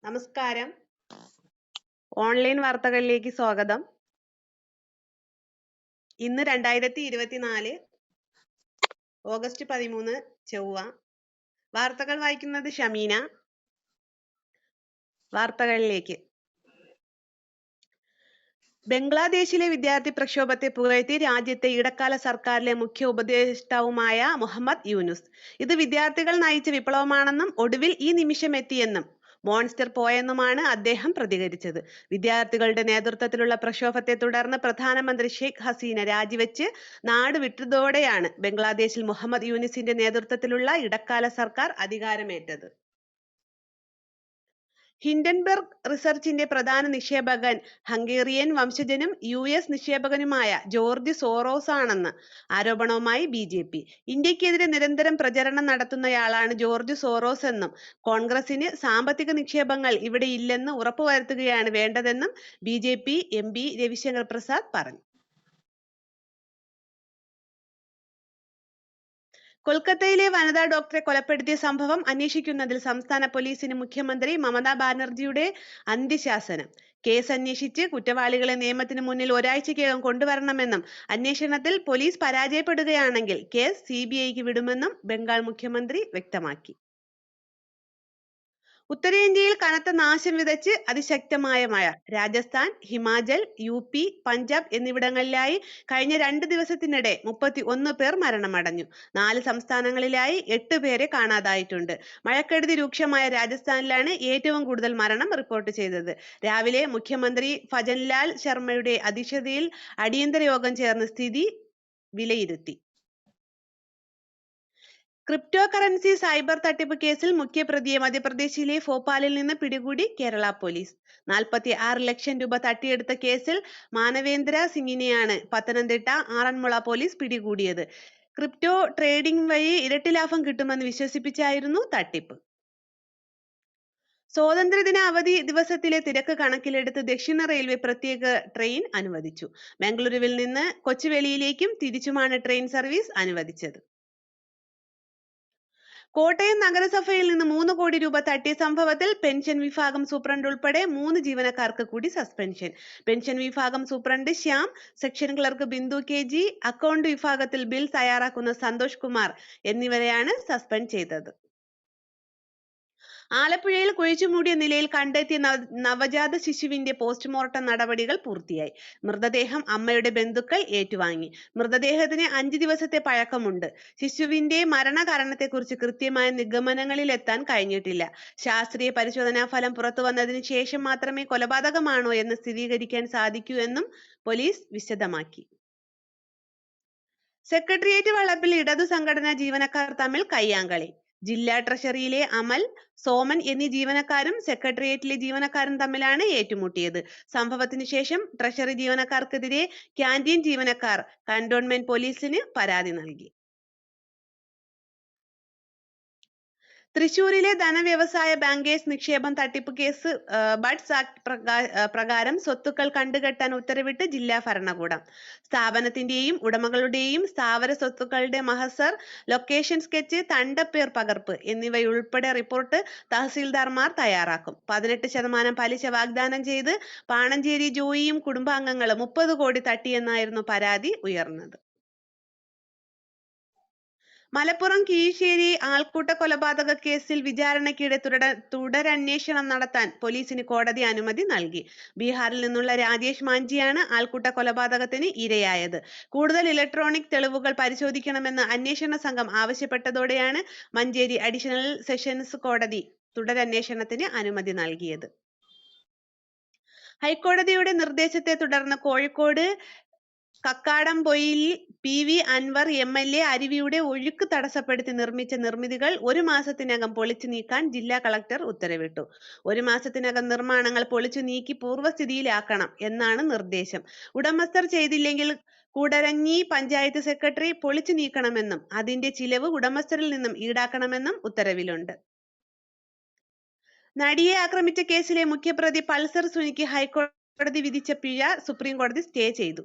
നമസ്കാരം. ഓൺലൈൻ വാർത്തകളിലേക്ക് സ്വാഗതം. ഇന്ന് 2024 ഓഗസ്റ്റ് 13 ചൊവ്വ. വാർത്തകൾ വായിക്കുന്നത് ഷമീന. വാർത്തകളിലേക്ക്. ബംഗ്ലാദേശിലെ വിദ്യാർത്ഥി പ്രക്ഷോഭത്തെ പുകഴ്ത്തി രാജ്യത്തെ ഇടക്കാല സർക്കാരിലെ മുഖ്യ ഉപദേഷ്ടാവുമായ മുഹമ്മദ് യൂനുസ്. ഇത് വിദ്യാർത്ഥികൾ നയിച്ച വിപ്ലവമാണെന്നും ഒടുവിൽ ഈ നിമിഷം എത്തിയെന്നും മോൺസ്റ്റർ പോയെന്നുമാണ് അദ്ദേഹം പ്രതികരിച്ചത്. വിദ്യാർത്ഥികളുടെ നേതൃത്വത്തിലുള്ള പ്രക്ഷോഭത്തെ തുടർന്ന് പ്രധാനമന്ത്രി ഷെയ്ഖ് ഹസീന രാജിവെച്ച് നാട് വിട്ടതോടെയാണ് ബംഗ്ലാദേശിൽ മുഹമ്മദ് യൂനുസിന്റെ നേതൃത്വത്തിലുള്ള ഇടക്കാല സർക്കാർ അധികാരമേറ്റത്. ഹിൻഡൻബർഗ് റിസർച്ചിന്റെ പ്രധാന നിക്ഷേപകൻ ഹംഗേറിയൻ വംശജനും US നിക്ഷേപകനുമായ ജോർജ് സോറോസ് ആണെന്ന് ആരോപണവുമായി BJP. ഇന്ത്യക്കെതിരെ നിരന്തരം പ്രചരണം നടത്തുന്നയാളാണ് ജോർജ് സോറോസ് എന്നും കോൺഗ്രസിന് സാമ്പത്തിക നിക്ഷേപങ്ങൾ ഇവിടെ ഇല്ലെന്ന് ഉറപ്പുവരുത്തുകയാണ് വേണ്ടതെന്നും BJP MP രവിശങ്കർ പ്രസാദ് പറഞ്ഞു. കൊൽക്കത്തയിലെ വനിതാ ഡോക്ടറെ കൊലപ്പെടുത്തിയ സംഭവം അന്വേഷിക്കുന്നതിൽ സംസ്ഥാന പോലീസിന് മുഖ്യമന്ത്രി മമതാ ബാനർജിയുടെ അന്ത്യശാസനം. കേസ് അന്വേഷിച്ച് കുറ്റവാളികളെ നിയമത്തിന് മുന്നിൽ ഒരാഴ്ചയ്ക്കകം കൊണ്ടുവരണമെന്നും അന്വേഷണത്തിൽ പോലീസ് പരാജയപ്പെടുകയാണെങ്കിൽ കേസ് CBIക്ക് വിടുമെന്നും ബംഗാൾ മുഖ്യമന്ത്രി വ്യക്തമാക്കി. ഉത്തരേന്ത്യയിൽ കനത്ത നാശം വിതച്ച് അതിശക്തമായ മഴ. രാജസ്ഥാൻ, ഹിമാചൽ, UP, പഞ്ചാബ് എന്നിവിടങ്ങളിലായി കഴിഞ്ഞ 2 ദിവസത്തിനിടെ 31 പേർ മരണമടഞ്ഞു. 4 സംസ്ഥാനങ്ങളിലായി 8 പേരെ കാണാതായിട്ടുണ്ട്. മഴക്കെടുതി രൂക്ഷമായ രാജസ്ഥാനിലാണ് ഏറ്റവും കൂടുതൽ മരണം റിപ്പോർട്ട് ചെയ്തത്. രാവിലെ മുഖ്യമന്ത്രി ഭജൻലാൽ ശർമ്മയുടെ അധ്യക്ഷതയിൽ അടിയന്തര യോഗം ചേർന്ന് സ്ഥിതി വിലയിരുത്തി. ക്രിപ്റ്റോ കറൻസി സൈബർ തട്ടിപ്പ് കേസിൽ മുഖ്യപ്രതിയെ മധ്യപ്രദേശിലെ ഭോപ്പാലിൽ നിന്ന് പിടികൂടി കേരള പോലീസ്. 46 ലക്ഷം രൂപ തട്ടിയെടുത്ത കേസിൽ മാനവേന്ദ്ര സിംഗിനെയാണ് പത്തനംതിട്ട ആറന്മുള പോലീസ് പിടികൂടിയത്. ക്രിപ്റ്റോ ട്രേഡിംഗ് വഴി ഇരട്ടി ലാഭം കിട്ടുമെന്ന് വിശ്വസിപ്പിച്ചായിരുന്നു തട്ടിപ്പ്. സ്വാതന്ത്ര്യദിന അവധി ദിവസത്തിലെ തിരക്ക് കണക്കിലെടുത്ത് ദക്ഷിണ റെയിൽവേ പ്രത്യേക ട്രെയിൻ അനുവദിച്ചു. ബംഗളൂരുവിൽ നിന്ന് കൊച്ചുവേളിയിലേക്കും തിരിച്ചുമാണ് ട്രെയിൻ സർവീസ് അനുവദിച്ചത്. കോട്ടയം നഗരസഭയിൽ നിന്ന് 3 കോടി രൂപ തട്ടിയ സംഭവത്തിൽ പെൻഷൻ വിഭാഗം സൂപ്രണ്ട് ഉൾപ്പെടെ 3 ജീവനക്കാർക്ക് കൂടി സസ്പെൻഷൻ. പെൻഷൻ വിഭാഗം superintendent Shyam, section clerk Bindu KG, account വിഭാഗത്തിൽ ബിൽ തയ്യാറാക്കുന്ന സന്തോഷ് കുമാർ എന്നിവരെയാണ് സസ്പെൻഡ് ചെയ്തത്. ആലപ്പുഴയിൽ കുഴിച്ചുമൂടിയ നിലയിൽ കണ്ടെത്തിയ നവജാത ശിശുവിന്റെ പോസ്റ്റ്മോർട്ടം നടപടികൾ പൂർത്തിയായി. മൃതദേഹം അമ്മയുടെ ബന്ധുക്കൾ ഏറ്റുവാങ്ങി. മൃതദേഹത്തിന് 5 ദിവസത്തെ പഴക്കമുണ്ട്. ശിശുവിന്റെ മരണകാരണത്തെക്കുറിച്ച് കൃത്യമായ നിഗമനങ്ങളിലെത്താൻ കഴിഞ്ഞിട്ടില്ല. ശാസ്ത്രീയ പരിശോധനാ ഫലം പുറത്തുവന്നതിന് ശേഷം മാത്രമേ കൊലപാതകമാണോ എന്ന് സ്ഥിരീകരിക്കാൻ സാധിക്കൂ എന്നും പോലീസ് വിശദമാക്കി. സെക്രട്ടേറിയറ്റ് വളപ്പിൽ ഇടതു സംഘടനാ ജീവനക്കാർ തമ്മിൽ കയ്യാങ്കളി. ജില്ലാ ട്രഷറിയിലെ അമൽ, സോമൻ എന്നീ ജീവനക്കാരും സെക്രട്ടേറിയറ്റിലെ ജീവനക്കാരും തമ്മിലാണ് ഏറ്റുമുട്ടിയത്. സംഭവത്തിന് ശേഷം ട്രഷറി ജീവനക്കാർക്കെതിരെ ക്യാന്റീൻ ജീവനക്കാർ കന്റോൺമെന്റ് പോലീസിന് പരാതി നൽകി. തൃശൂരിലെ ധനവ്യവസായ ബാങ്കേഴ്സ് നിക്ഷേപം തട്ടിപ്പ് കേസ് ബഡ്സ് ആക്ട് പ്രകാരം സ്വത്തുക്കൾ കണ്ടുകെട്ടാൻ ഉത്തരവിട്ട് ജില്ലാ ഭരണകൂടം. സ്ഥാപനത്തിന്റെയും ഉടമകളുടെയും സ്ഥാവര സ്വത്തുക്കളുടെ മഹസർ, ലൊക്കേഷൻ സ്കെച്ച്, തണ്ടപ്പേർ പകർപ്പ് എന്നിവയുൾപ്പെടെ റിപ്പോർട്ട് തഹസീൽദാർമാർ തയ്യാറാക്കും. 18% പലിശ വാഗ്ദാനം ചെയ്ത് പാണഞ്ചേരി ജോയിയും കുടുംബാംഗങ്ങളും 30 കോടി തട്ടിയെന്നായിരുന്നു പരാതി ഉയർന്നത്. മലപ്പുറം കീഴ്ശ്ശേരി ആൾക്കൂട്ട കൊലപാതക കേസിൽ വിചാരണയ്ക്കിടെ തുടരന്വേഷണം നടത്താൻ പോലീസിന് കോടതി അനുമതി നൽകി. ബീഹാറിൽ നിന്നുള്ള രാജേഷ് മാഞ്ചിയാണ് ആൾക്കൂട്ട കൊലപാതകത്തിന് ഇരയായത്. കൂടുതൽ ഇലക്ട്രോണിക് തെളിവുകൾ പരിശോധിക്കണമെന്ന് അന്വേഷണ സംഘം ആവശ്യപ്പെട്ടതോടെയാണ് മഞ്ചേരി അഡീഷണൽ സെഷൻസ് കോടതി തുടരന്വേഷണത്തിന് അനുമതി നൽകിയത്. ഹൈക്കോടതിയുടെ നിർദ്ദേശത്തെ തുടർന്ന് കോഴിക്കോട് കക്കാടംപൊയിൽ PV അൻവർ MLA അരുവിയുടെ ഒഴുക്ക് തടസ്സപ്പെടുത്തി നിർമ്മിച്ച നിർമ്മിതികൾ 1 മാസത്തിനകം പൊളിച്ചു നീക്കാൻ ജില്ലാ കളക്ടർ ഉത്തരവിട്ടു. 1 മാസത്തിനകം നിർമ്മാണങ്ങൾ പൊളിച്ചു നീക്കി പൂർവ്വസ്ഥിതിയിലാക്കണം എന്നാണ് നിർദ്ദേശം. ഉടമസ്ഥർ ചെയ്തില്ലെങ്കിൽ കൂടരഞ്ഞി പഞ്ചായത്ത് സെക്രട്ടറി പൊളിച്ചു നീക്കണമെന്നും അതിന്റെ ചിലവ് ഉടമസ്ഥരിൽ നിന്നും ഈടാക്കണമെന്നും ഉത്തരവിലുണ്ട്. നടിയെ ആക്രമിച്ച കേസിലെ മുഖ്യപ്രതി പൾസർ സുനിക്ക് ഹൈക്കോടതി കോടതി വിധിച്ച പിഴ സുപ്രീം കോടതി സ്റ്റേ ചെയ്തു.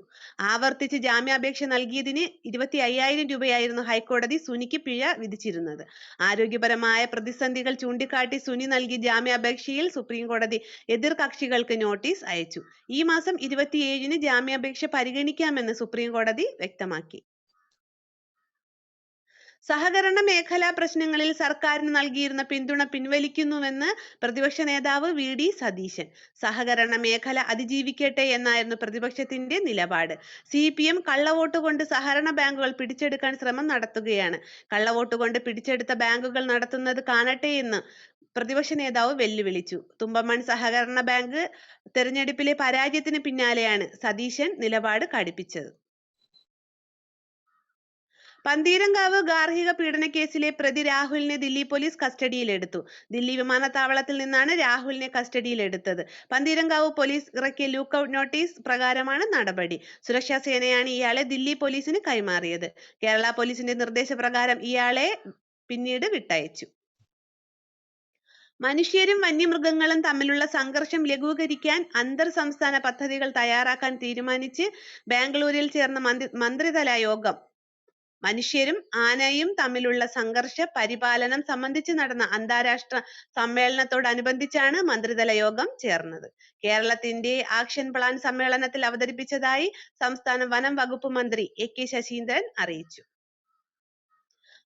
ആവർത്തിച്ച് ജാമ്യാപേക്ഷ നൽകിയതിന് 25,000 രൂപയായിരുന്നു ഹൈക്കോടതി സുനിക്ക് പിഴ വിധിച്ചിരുന്നത്. ആരോഗ്യപരമായ പ്രതിസന്ധികൾ ചൂണ്ടിക്കാട്ടി സുനി നൽകിയ ജാമ്യാപേക്ഷയിൽ സുപ്രീം കോടതി എതിർ കക്ഷികൾക്ക് നോട്ടീസ് അയച്ചു. ഈ മാസം 27-ന് ജാമ്യാപേക്ഷ പരിഗണിക്കാമെന്ന് സുപ്രീം കോടതി വ്യക്തമാക്കി. സഹകരണ മേഖലാ പ്രശ്നങ്ങളിൽ സർക്കാരിന് നൽകിയിരുന്ന പിന്തുണ പിൻവലിക്കുന്നുവെന്ന് പ്രതിപക്ഷ നേതാവ് വി.ഡി. സതീശൻ. സഹകരണ മേഖല അതിജീവിക്കട്ടെ എന്നായിരുന്നു പ്രതിപക്ഷത്തിന്റെ നിലപാട്. CPM കള്ളവോട്ട് കൊണ്ട് സഹകരണ ബാങ്കുകൾ പിടിച്ചെടുക്കാൻ ശ്രമം നടത്തുകയാണ്. കള്ളവോട്ട് കൊണ്ട് പിടിച്ചെടുത്ത ബാങ്കുകൾ നടത്തുന്നത് കാണട്ടെയെന്ന് പ്രതിപക്ഷ നേതാവ് വെല്ലുവിളിച്ചു. തുമ്പമൺ സഹകരണ ബാങ്ക് തെരഞ്ഞെടുപ്പിലെ പരാജയത്തിന് പിന്നാലെയാണ് സതീശൻ നിലപാട് കടുപ്പിച്ചത്. പന്തീരങ്കാവ് ഗാർഹിക പീഡനക്കേസിലെ പ്രതി രാഹുലിനെ ദില്ലി പോലീസ് കസ്റ്റഡിയിലെടുത്തു. ദില്ലി വിമാനത്താവളത്തിൽ നിന്നാണ് രാഹുലിനെ കസ്റ്റഡിയിലെടുത്തത്. പന്തീരങ്കാവ് പോലീസ് ഇറക്കിയ ലുക്കൌട്ട് നോട്ടീസ് പ്രകാരമാണ് നടപടി. സുരക്ഷാ സേനയാണ് ഇയാളെ ദില്ലി പോലീസിന് കൈമാറിയത്. കേരള പോലീസിന്റെ നിർദ്ദേശപ്രകാരം ഇയാളെ പിന്നീട് വിട്ടയച്ചു. മനുഷ്യരും വന്യമൃഗങ്ങളും തമ്മിലുള്ള സംഘർഷം ലഘൂകരിക്കാൻ അന്തർ സംസ്ഥാന പദ്ധതികൾ തയ്യാറാക്കാൻ തീരുമാനിച്ച് ബാംഗ്ലൂരിൽ ചേർന്ന മന്ത്രിതല യോഗം മനുഷ്യരും ആനയും തമ്മിലുള്ള സംഘർഷ പരിപാലനം സംബന്ധിച്ച് നടന്ന അന്താരാഷ്ട്ര സമ്മേളനത്തോടനുബന്ധിച്ചാണ് മന്ത്രിതല യോഗം ചേർന്നത്. കേരളത്തിന്റെ ആക്ഷൻ പ്ലാൻ സമ്മേളനത്തിൽ അവതരിപ്പിച്ചതായി സംസ്ഥാന വനം വകുപ്പ് മന്ത്രി A.K. ശശീന്ദ്രൻ അറിയിച്ചു.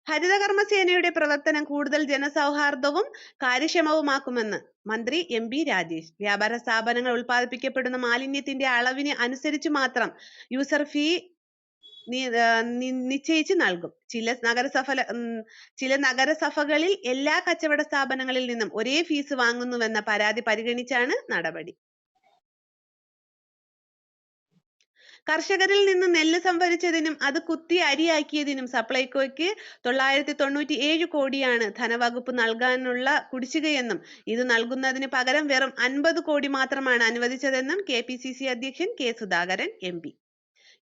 ഹരിതകർമ്മസേനയുടെ പ്രവർത്തനം കൂടുതൽ ജനസൗഹാർദ്ദവും കാര്യക്ഷമവുമാക്കുമെന്ന് മന്ത്രി M.B. രാജേഷ്. വ്യാപാര സ്ഥാപനങ്ങൾ ഉൽപ്പാദിപ്പിക്കപ്പെടുന്ന മാലിന്യത്തിന്റെ അളവിന് അനുസരിച്ച് മാത്രം യൂസർ ഫീ നിശ്ചയിച്ച് നൽകും. ചില നഗരസഭകളിൽ എല്ലാ കച്ചവട സ്ഥാപനങ്ങളിൽ നിന്നും ഒരേ ഫീസ് വാങ്ങുന്നുവെന്ന പരാതി പരിഗണിച്ചാണ് നടപടി. കർഷകരിൽ നിന്ന് നെല്ല് സംഭരിച്ചതിനും അത് കുത്തി അരിയാക്കിയതിനും സപ്ലൈകോയ്ക്ക് 997 കോടിയാണ് ധനവകുപ്പ് നൽകാനുള്ള കുടിശ്ശികയെന്നും ഇത് നൽകുന്നതിന് പകരം വെറും 50 കോടി മാത്രമാണ് അനുവദിച്ചതെന്നും KPCC അധ്യക്ഷൻ K. സുധാകരൻ MP.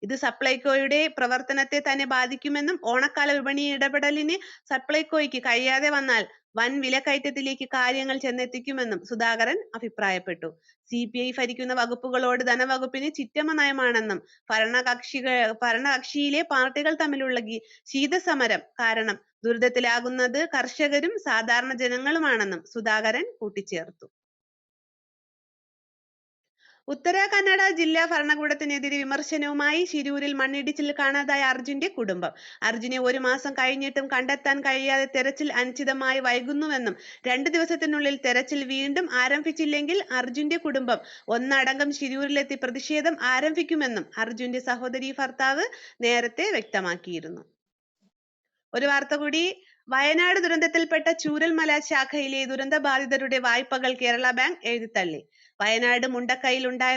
ഇത് സപ്ലൈകോയുടെ പ്രവർത്തനത്തെ തന്നെ ബാധിക്കുമെന്നും ഓണക്കാല വിപണി ഇടപെടലിന് സപ്ലൈകോയ്ക്ക് കഴിയാതെ വന്നാൽ വൻ വിലക്കയറ്റത്തിലേക്ക് കാര്യങ്ങൾ ചെന്നെത്തിക്കുമെന്നും സുധാകരൻ അഭിപ്രായപ്പെട്ടു. CPI ഭരിക്കുന്ന വകുപ്പുകളോട് ധനവകുപ്പിന് ചിറ്റമ്മ നയമാണെന്നും ഭരണകക്ഷിയിലെ പാർട്ടികൾ തമ്മിലുള്ള ശീതസമരം കാരണം ദുരിതത്തിലാകുന്നത് കർഷകരും സാധാരണ ജനങ്ങളുമാണെന്നും സുധാകരൻ കൂട്ടിച്ചേർത്തു. ഉത്തര കന്നഡ ജില്ലാ ഭരണകൂടത്തിനെതിരെ വിമർശനവുമായി ശിരൂരിൽ മണ്ണിടിച്ചിൽ കാണാതായ അർജുന്റെ കുടുംബം. അർജുനെ 1 മാസം കഴിഞ്ഞിട്ടും കണ്ടെത്താൻ കഴിയാതെ തെരച്ചിൽ അനിശ്ചിതമായി വൈകുന്നുവെന്നും 2 ദിവസത്തിനുള്ളിൽ തെരച്ചിൽ വീണ്ടും ആരംഭിച്ചില്ലെങ്കിൽ അർജുന്റെ കുടുംബം ഒന്നടങ്കം ശിരൂരിലെത്തി പ്രതിഷേധം ആരംഭിക്കുമെന്നും അർജുന്റെ സഹോദരീ ഭർത്താവ് നേരത്തെ വ്യക്തമാക്കിയിരുന്നു. ഒരു വാർത്ത കൂടി. വയനാട് ദുരന്തത്തിൽപ്പെട്ട ചൂരൽമല ശാഖയിലെ ദുരന്തബാധിതരുടെ വായ്പകൾ കേരള ബാങ്ക് എഴുതിത്തള്ളി. വയനാട് മുണ്ടക്കയിൽ ഉണ്ടായ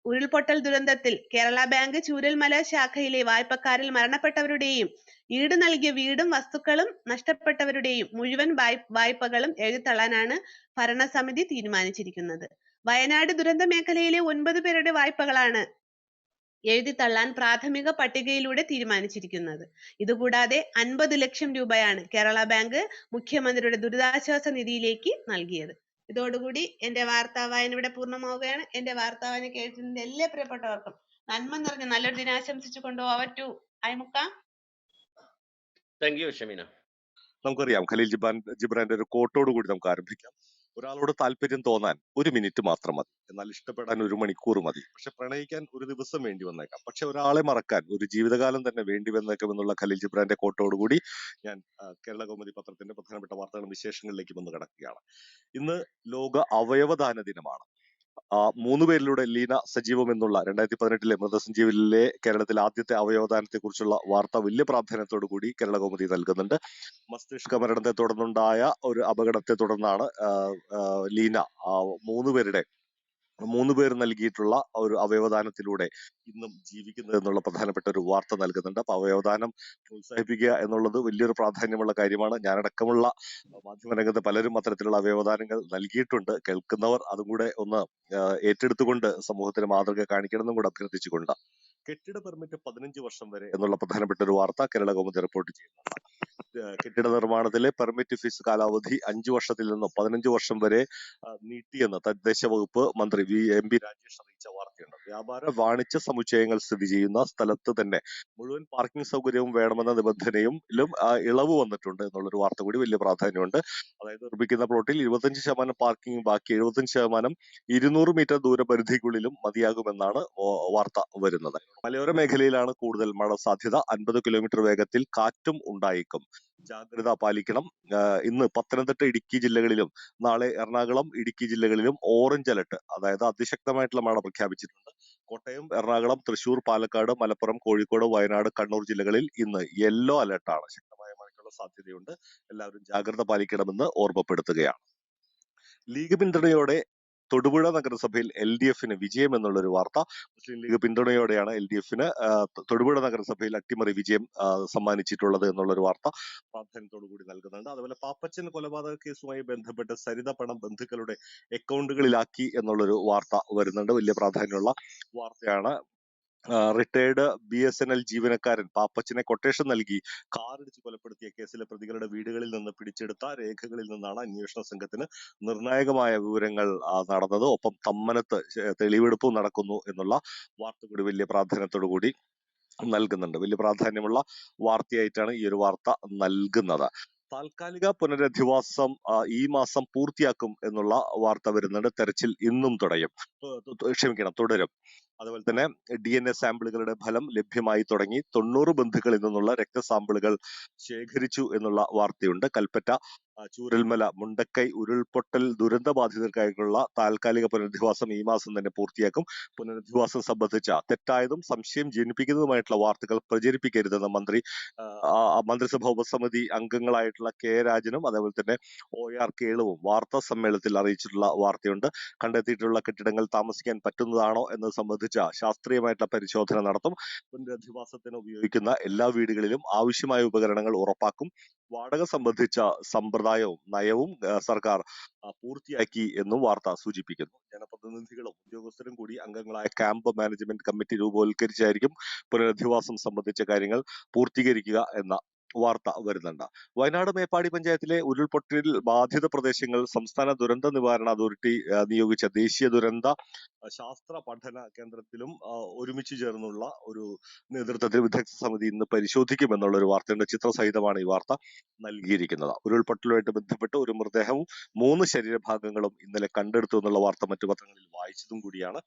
ഉരുൾപൊട്ടൽ ദുരന്തത്തിൽ കേരള ബാങ്ക് ചൂരൽമല ശാഖയിലെ വായ്പക്കാരിൽ മരണപ്പെട്ടവരുടെയും ഈട് നൽകിയ വീടും വസ്തുക്കളും നഷ്ടപ്പെട്ടവരുടെയും മുഴുവൻ വായ്പകളും എഴുതിത്തള്ളാനാണ് ഭരണസമിതി തീരുമാനിച്ചിരിക്കുന്നത്. വയനാട് ദുരന്ത മേഖലയിലെ 9 പേരുടെ വായ്പകളാണ് എഴുതിത്തള്ളാൻ പ്രാഥമിക പട്ടികയിലൂടെ തീരുമാനിച്ചിരിക്കുന്നത്. ഇതുകൂടാതെ 50 ലക്ഷം രൂപയാണ് കേരള ബാങ്ക് മുഖ്യമന്ത്രിയുടെ ദുരിതാശ്വാസ നിധിയിലേക്ക് നൽകിയത്. ഇതോടുകൂടി എന്റെ വാർത്താവായന ഇവിടെ പൂർണ്ണമാവുകയാണ്. എന്റെ വാർത്താവായന കേൾക്കുന്ന എല്ലാ പ്രിയപ്പെട്ടവർക്കും നന്മ നിറഞ്ഞ നല്ലൊരു ദിനം ആശംസിച്ചുകൊണ്ട് ഓവർ ടു ഐമുക്ക. Thank you Shameena. നമുക്കറിയാം ഖലീൽ ജിബ്രാന്റെ ഒരു കോട്ടോട് കൂടി നമുക്ക് ആരംഭിക്കാം. ഒരാളോട് താല്പര്യം തോന്നാൻ 1 മിനിറ്റ് മാത്രം മതി, എന്നാൽ ഇഷ്ടപ്പെടാൻ 1 മണിക്കൂർ മതി. പക്ഷെ പ്രണയിക്കാൻ 1 ദിവസം വേണ്ടി വന്നേക്കാം, പക്ഷെ ഒരാളെ മറക്കാൻ ഒരു ജീവിതകാലം തന്നെ വേണ്ടി വന്നേക്കാം എന്നുള്ള ഖലീൽ ജിബ്രാന്റെ കോട്ടോടുകൂടി ഞാൻ കേരള കൗമുദി പത്രത്തിന്റെ പ്രധാനപ്പെട്ട വാർത്തകളും വിശേഷങ്ങളിലേക്ക് വന്ന് കിടക്കുകയാണ്. ഇന്ന് ലോക അവയവദാന ദിനമാണ്. 3 പേരിലൂടെ ലീന സജീവം എന്നുള്ള 2018 മൃതസഞ്ജീവനിലെ കേരളത്തിലെ ആദ്യത്തെ അവയവദാനത്തെ കുറിച്ചുള്ള വാർത്ത വലിയ പ്രാധാന്യത്തോടു കൂടി കേരള കൗമുദി നൽകുന്നുണ്ട്. മസ്തിഷ്ക മരണത്തെ തുടർന്നുണ്ടായ ഒരു അപകടത്തെ തുടർന്നാണ് ലീന 3 പേർ നൽകിയിട്ടുള്ള ഒരു അവയവദാനത്തിലൂടെ ഇന്നും ജീവിക്കുന്നത് എന്നുള്ള പ്രധാനപ്പെട്ട ഒരു വാർത്ത നൽകുന്നുണ്ട്. അപ്പൊ അവയവദാനം പ്രോത്സാഹിപ്പിക്കുക എന്നുള്ളത് വലിയൊരു പ്രാധാന്യമുള്ള കാര്യമാണ്. ഞാനടക്കമുള്ള മാധ്യമരംഗത്ത് പലരും അത്തരത്തിലുള്ള അവയവദാനങ്ങൾ നൽകിയിട്ടുണ്ട്. കേൾക്കുന്നവർ അതും കൂടെ ഒന്ന് ഏറ്റെടുത്തുകൊണ്ട് സമൂഹത്തിന് മാതൃക കാണിക്കണമെന്നും കൂടെ അഭ്യർത്ഥിച്ചുകൊണ്ട് കെട്ടിട പെർമിറ്റ് 15 വർഷം വരെ എന്നുള്ള പ്രധാനപ്പെട്ട ഒരു വാർത്ത കേരള കൗമുദി റിപ്പോർട്ട് ചെയ്യുന്നുണ്ട്. കെട്ടിട നിർമ്മാണത്തിലെ പെർമിറ്റ് ഫീസ് കാലാവധി 5 വർഷത്തിൽ നിന്ന് 15 വർഷം വരെ നീട്ടിയെന്ന് തദ്ദേശ വകുപ്പ് മന്ത്രി എം പി രാജേഷ് അറിയിച്ച വാർത്തയുണ്ട്. വ്യാപാര വാണിജ്യ സമുച്ചയങ്ങൾ സ്ഥിതി ചെയ്യുന്ന സ്ഥലത്ത് തന്നെ മുഴുവൻ പാർക്കിംഗ് സൗകര്യവും വേണമെന്ന നിബന്ധനയും ഇളവ് വന്നിട്ടുണ്ട് എന്നുള്ളൊരു വാർത്ത കൂടി വലിയ പ്രാധാന്യമുണ്ട്. അതായത് നിർമ്മിക്കുന്ന പ്ലോട്ടിൽ 25% പാർക്കിംഗ്, ബാക്കി 75% 200 മീറ്റർ ദൂരപരിധിക്കുള്ളിലും മതിയാകുമെന്നാണ് വാർത്ത വരുന്നത്. മലയോര മേഖലയിലാണ് കൂടുതൽ മഴ സാധ്യത. 50 കിലോമീറ്റർ വേഗത്തിൽ കാറ്റും ഉണ്ടായേക്കും. ജാഗ്രത പാലിക്കണം. ഇന്ന് പത്തനംതിട്ട, ഇടുക്കി ജില്ലകളിലും നാളെ എറണാകുളം, ഇടുക്കി ജില്ലകളിലും ഓറഞ്ച് അലർട്ട്, അതായത് അതിശക്തമായിട്ടുള്ള മഴ പ്രഖ്യാപിച്ചിട്ടുണ്ട്. കോട്ടയം, എറണാകുളം, തൃശൂർ, പാലക്കാട്, മലപ്പുറം, കോഴിക്കോട്, വയനാട്, കണ്ണൂർ ജില്ലകളിൽ ഇന്ന് യെല്ലോ അലർട്ടാണ്. ശക്തമായ മഴയ്ക്കുള്ള സാധ്യതയുണ്ട്. എല്ലാവരും ജാഗ്രത പാലിക്കണമെന്ന് ഓർമ്മപ്പെടുത്തുകയാണ്. ലീഗ് പിന്തുണയോടെ തൊടുപുഴ നഗരസഭയിൽ LDF വിജയം എന്നുള്ളൊരു വാർത്ത. മുസ്ലിം ലീഗ് പിന്തുണയോടെയാണ് LDF തൊടുപുഴ നഗരസഭയിൽ അട്ടിമറി വിജയം സമ്മാനിച്ചിട്ടുള്ളത് എന്നുള്ളൊരു വാർത്ത പ്രാധാന്യത്തോടുകൂടി നൽകുന്നുണ്ട്. അതുപോലെ പാപ്പച്ചൻ കൊലപാതക കേസുമായി ബന്ധപ്പെട്ട് സരിത പണം ബന്ധുക്കളുടെ അക്കൗണ്ടുകളിലാക്കി എന്നുള്ളൊരു വാർത്ത വരുന്നുണ്ട്. വലിയ പ്രാധാന്യമുള്ള വാർത്തയാണ്. റിട്ടയർഡ് BSNL ജീവനക്കാരൻ പാപ്പച്ചനെ കൊട്ടേഷൻ നൽകി കാറിടിച്ച് കൊലപ്പെടുത്തിയ കേസിലെ പ്രതികളുടെ വീടുകളിൽ നിന്ന് പിടിച്ചെടുത്ത രേഖകളിൽ നിന്നാണ് അന്വേഷണ സംഘത്തിന് നിർണായകമായ വിവരങ്ങൾ നടന്നത്. ഒപ്പം തമ്മനത്ത് തെളിവെടുപ്പും നടക്കുന്നു എന്നുള്ള വാർത്ത കൂടി വലിയ പ്രാധാന്യത്തോടു കൂടി നൽകുന്നുണ്ട്. വലിയ പ്രാധാന്യമുള്ള വാർത്തയായിട്ടാണ് ഈ ഒരു വാർത്ത നൽകുന്നത്. താൽക്കാലിക പുനരധിവാസം ഈ മാസം പൂർത്തിയാക്കും എന്നുള്ള വാർത്ത വരുന്നുണ്ട്. തെരച്ചിൽ ഇന്നും തുടരും. അതുപോലെ തന്നെ DNA സാമ്പിളുകളുടെ ഫലം ലഭ്യമായി തുടങ്ങി. 90 ബന്ധുക്കളിൽ നിന്നുള്ള രക്തസാമ്പിളുകൾ ശേഖരിച്ചു എന്നുള്ള വാർത്തയുണ്ട്. കൽപ്പറ്റ, ചൂരൽമല, മുണ്ടക്കൈ ഉരുൾപൊട്ടൽ ദുരന്ത ബാധിതർക്കായിട്ടുള്ള താൽക്കാലിക പുനരധിവാസം ഈ മാസം തന്നെ പൂർത്തിയാക്കും. പുനരധിവാസം സംബന്ധിച്ച തെറ്റായതും സംശയം ജനിപ്പിക്കുന്നതുമായിട്ടുള്ള വാർത്തകൾ പ്രചരിപ്പിക്കരുതെന്ന് മന്ത്രിസഭാ ഉപസമിതി അംഗങ്ങളായിട്ടുള്ള K രാജനും അതേപോലെ തന്നെ OR കേളുവും വാർത്താ സമ്മേളനത്തിൽ അറിയിച്ചിട്ടുള്ള വാർത്തയുണ്ട്. കണ്ടെത്തിയിട്ടുള്ള കെട്ടിടങ്ങൾ താമസിക്കാൻ പറ്റുന്നതാണോ എന്നത് സംബന്ധിച്ച ശാസ്ത്രീയമായിട്ടുള്ള പരിശോധന നടത്തും. പുനരധിവാസത്തിന് ഉപയോഗിക്കുന്ന എല്ലാ വീടുകളിലും ആവശ്യമായ ഉപകരണങ്ങൾ ഉറപ്പാക്കും. വാടക സംബന്ധിച്ച സമ്പ്രദായവും നയവും സർക്കാർ പൂർത്തിയാക്കി എന്നും വാർത്ത സൂചിപ്പിക്കുന്നു. ജനപ്രതിനിധികളും ഉദ്യോഗസ്ഥരും കൂടി അംഗങ്ങളായ ക്യാമ്പ് മാനേജ്മെന്റ് കമ്മിറ്റി രൂപവൽക്കരിച്ചായിരിക്കും പുനരധിവാസം സംബന്ധിച്ച കാര്യങ്ങൾ പൂർത്തീകരിക്കുക എന്ന വാർത്ത വരുന്നുണ്ട്. വയനാട് മേപ്പാടി പഞ്ചായത്തിലെ ഉരുൾപൊട്ടലിൽ ബാധിത പ്രദേശങ്ങൾ സംസ്ഥാന ദുരന്ത നിവാരണ അതോറിറ്റി നിയോഗിച്ച ദേശീയ ദുരന്ത ശാസ്ത്ര പഠന കേന്ദ്രത്തിലും ഒരുമിച്ച് ചേർന്നുള്ള ഒരു നേതൃത്വത്തിൽ വിദഗ്ധ സമിതി ഇന്ന് പരിശോധിക്കുമെന്നുള്ള ഒരു വാർത്തയുണ്ട്. ചിത്രസഹിതമാണ് ഈ വാർത്ത നൽകിയിരിക്കുന്നത്. ഉരുൾപൊട്ടലുമായിട്ട് ബന്ധപ്പെട്ട് ഒരു മൃതദേഹവും 3 ശരീരഭാഗങ്ങളും ഇന്നലെ കണ്ടെടുത്തു എന്നുള്ള വാർത്ത മറ്റു പത്രങ്ങളിൽ വായിച്ചതും കൂടിയാണ്.